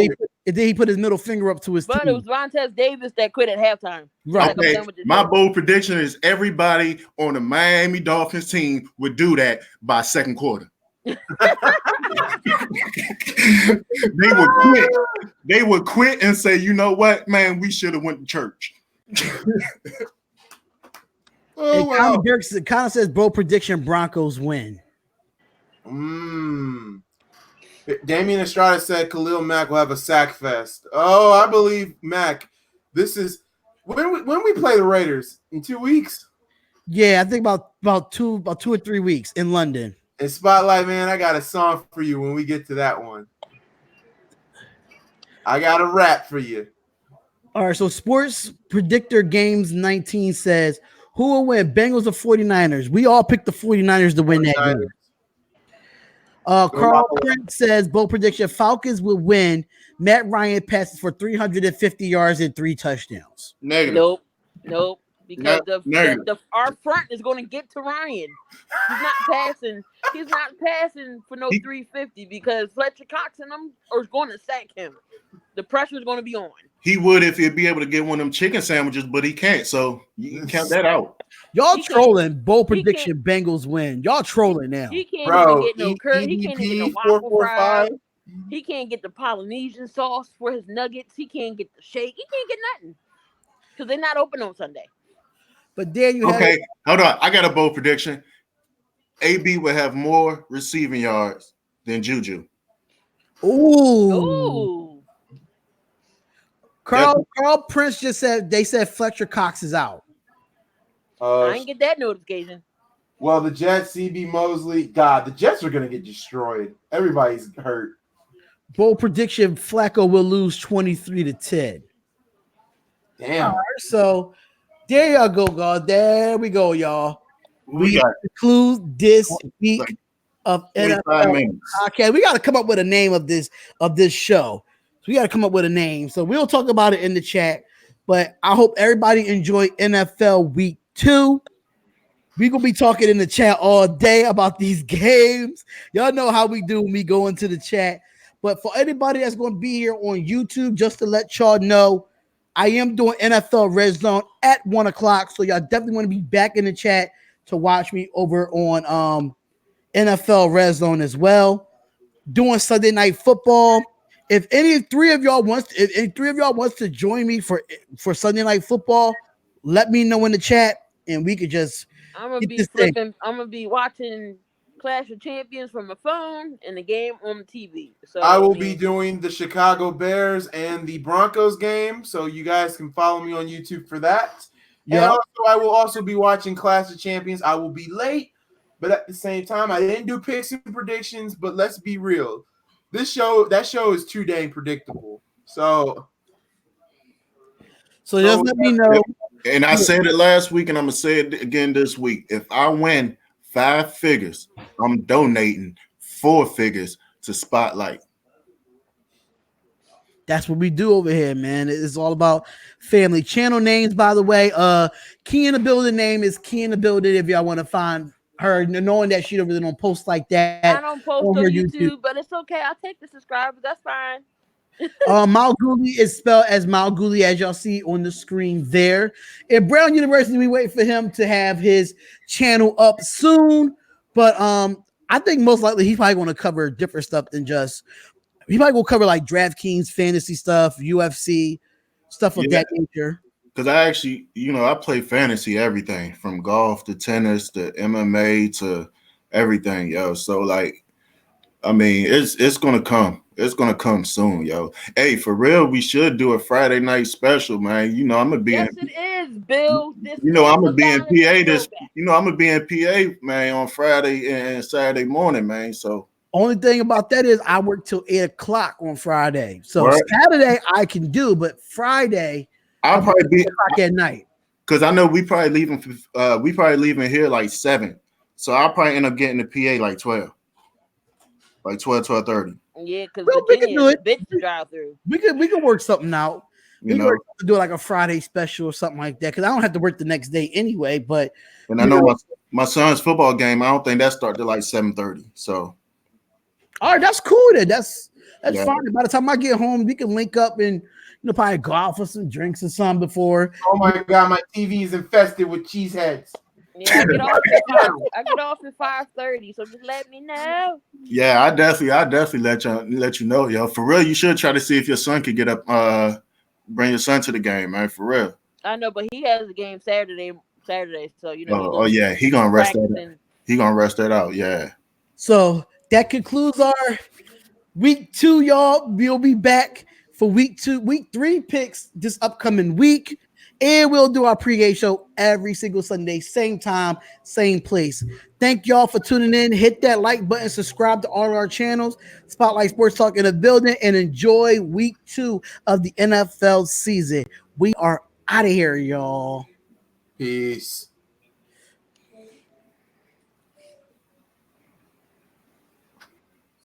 and then he put his middle finger up to his But team. it was Vontaze Davis that quit at halftime. Right. Okay, my bold prediction is everybody on the Miami Dolphins team would do that by second quarter. They would quit and say, you know what, man, we should have went to church. And Connor Dirks kind of says bold prediction: Broncos win. Damian Estrada said Khalil Mack will have a sack fest. Oh, I believe Mack. This is When we play the Raiders in 2 weeks. Yeah, I think about two or 3 weeks in London. And Spotlight, man, I got a song for you when we get to that one. I got a rap for you. All right, so Sports Predictor Games 19 says, who will win, Bengals or 49ers? We all picked the 49ers to win that game. Carl Prince says, bold prediction, Falcons will win. Matt Ryan passes for 350 yards and 3 touchdowns. Negative. Nope. Because our front is going to get to Ryan. He's not passing. He's not passing for no 350 because Fletcher Cox and them are going to sack him. The pressure is going to be on. He would if he'd be able to get one of them chicken sandwiches, but he can't. So you can count that out. Y'all trolling. Bold prediction, Bengals win. Y'all trolling now. He can't even get no curry. He can't even get no waffle fries. He can't get the Polynesian sauce for his nuggets. He can't get the shake. He can't get nothing because they're not open on Sunday. But there you have Okay, hold on. I got a bold prediction. AB will have more receiving yards than Juju. Ooh. Carl Prince just said they said Fletcher Cox is out. I didn't get that notification. Well, the Jets, CB Mosley, God, the Jets are going to get destroyed. Everybody's hurt. Bold prediction, Flacco will lose 23-10. Damn. All right, so there y'all go, God. There we go, y'all. We got conclude this week of NFL. Okay, we got to come up with a name of this show. So we got to come up with a name. So we'll talk about it in the chat. But I hope everybody enjoyed NFL Week 2. We're going to be talking in the chat all day about these games. Y'all know how we do when we go into the chat. But for anybody that's going to be here on YouTube, just to let y'all know, I am doing NFL Red Zone at 1 o'clock. So y'all definitely want to be back in the chat to watch me over on NFL Red Zone as well. Doing Sunday Night Football. If any three of y'all wants to join me for Sunday Night Football, let me know in the chat and we could just I'm gonna be watching Clash of Champions from my phone and the game on the TV. So I will be doing the Chicago Bears and the Broncos game, so you guys can follow me on YouTube for that. Yeah. And also, I will also be watching Clash of Champions. I will be late, but at the same time, I didn't do picks and predictions. But let's be real, that show is too dang predictable. So just let me know. And I said it last week, and I'm gonna say it again this week. If I win 5 figures, I'm donating 4 figures to Spotlight. That's what we do over here, man. It's all about family. Channel names, by the way. Key in the Building name is Key in the Building. If y'all want to find her, knowing that she really don't post like that. I don't post on YouTube, but it's okay. I'll take the subscribers. That's fine. Malguli is spelled as Malguli, as y'all see on the screen there. At Brown University, we wait for him to have his channel up soon. But I think most likely he's probably going to cover different stuff than just. He probably will cover like DraftKings, fantasy stuff, UFC, stuff of that nature. Because I actually, I play fantasy everything from golf to tennis to MMA to everything, yo. So like, I mean, it's gonna come. It's gonna come soon, yo. Hey, for real, we should do a Friday night special, man. I'm gonna be it is, Bill. I'm gonna be in PA I'm gonna be in PA, man, on Friday and Saturday morning, man. So only thing about that is I work till 8 o'clock on Friday. So Saturday I can do, but Friday I'll probably be 8 o'clock at night. Because I know we probably leaving here like 7. So I'll probably end up getting to PA like 12. Like 12:30. Yeah, because we can do it. Bitch to drive through. We can work something out. We can do like a Friday special or something like that. Because I don't have to work the next day anyway. But and I know my son's football game, I don't think that starts till like 7:30. So all right, that's cool then. That's fine. By the time I get home, we can link up and probably go out for some drinks or something before. Oh my god, my TV is infested with cheese heads. Yeah, I get off at 5:30, so just let me know. Yeah, I definitely let you know, yo. For real, you should try to see if your son could get up, bring your son to the game, man. For real. I know, but he has a game Saturday, so he gonna rest that out. He gonna rest that out, yeah. So that concludes our week 2, y'all. We'll be back for week 3 picks this upcoming week. And we'll do our pregame show every single Sunday, same time, same place. Thank y'all for tuning in. Hit that like button, subscribe to all our channels, Spotlight Sports Talk in the building, and enjoy week 2 of the NFL season. We are out of here, y'all. Peace.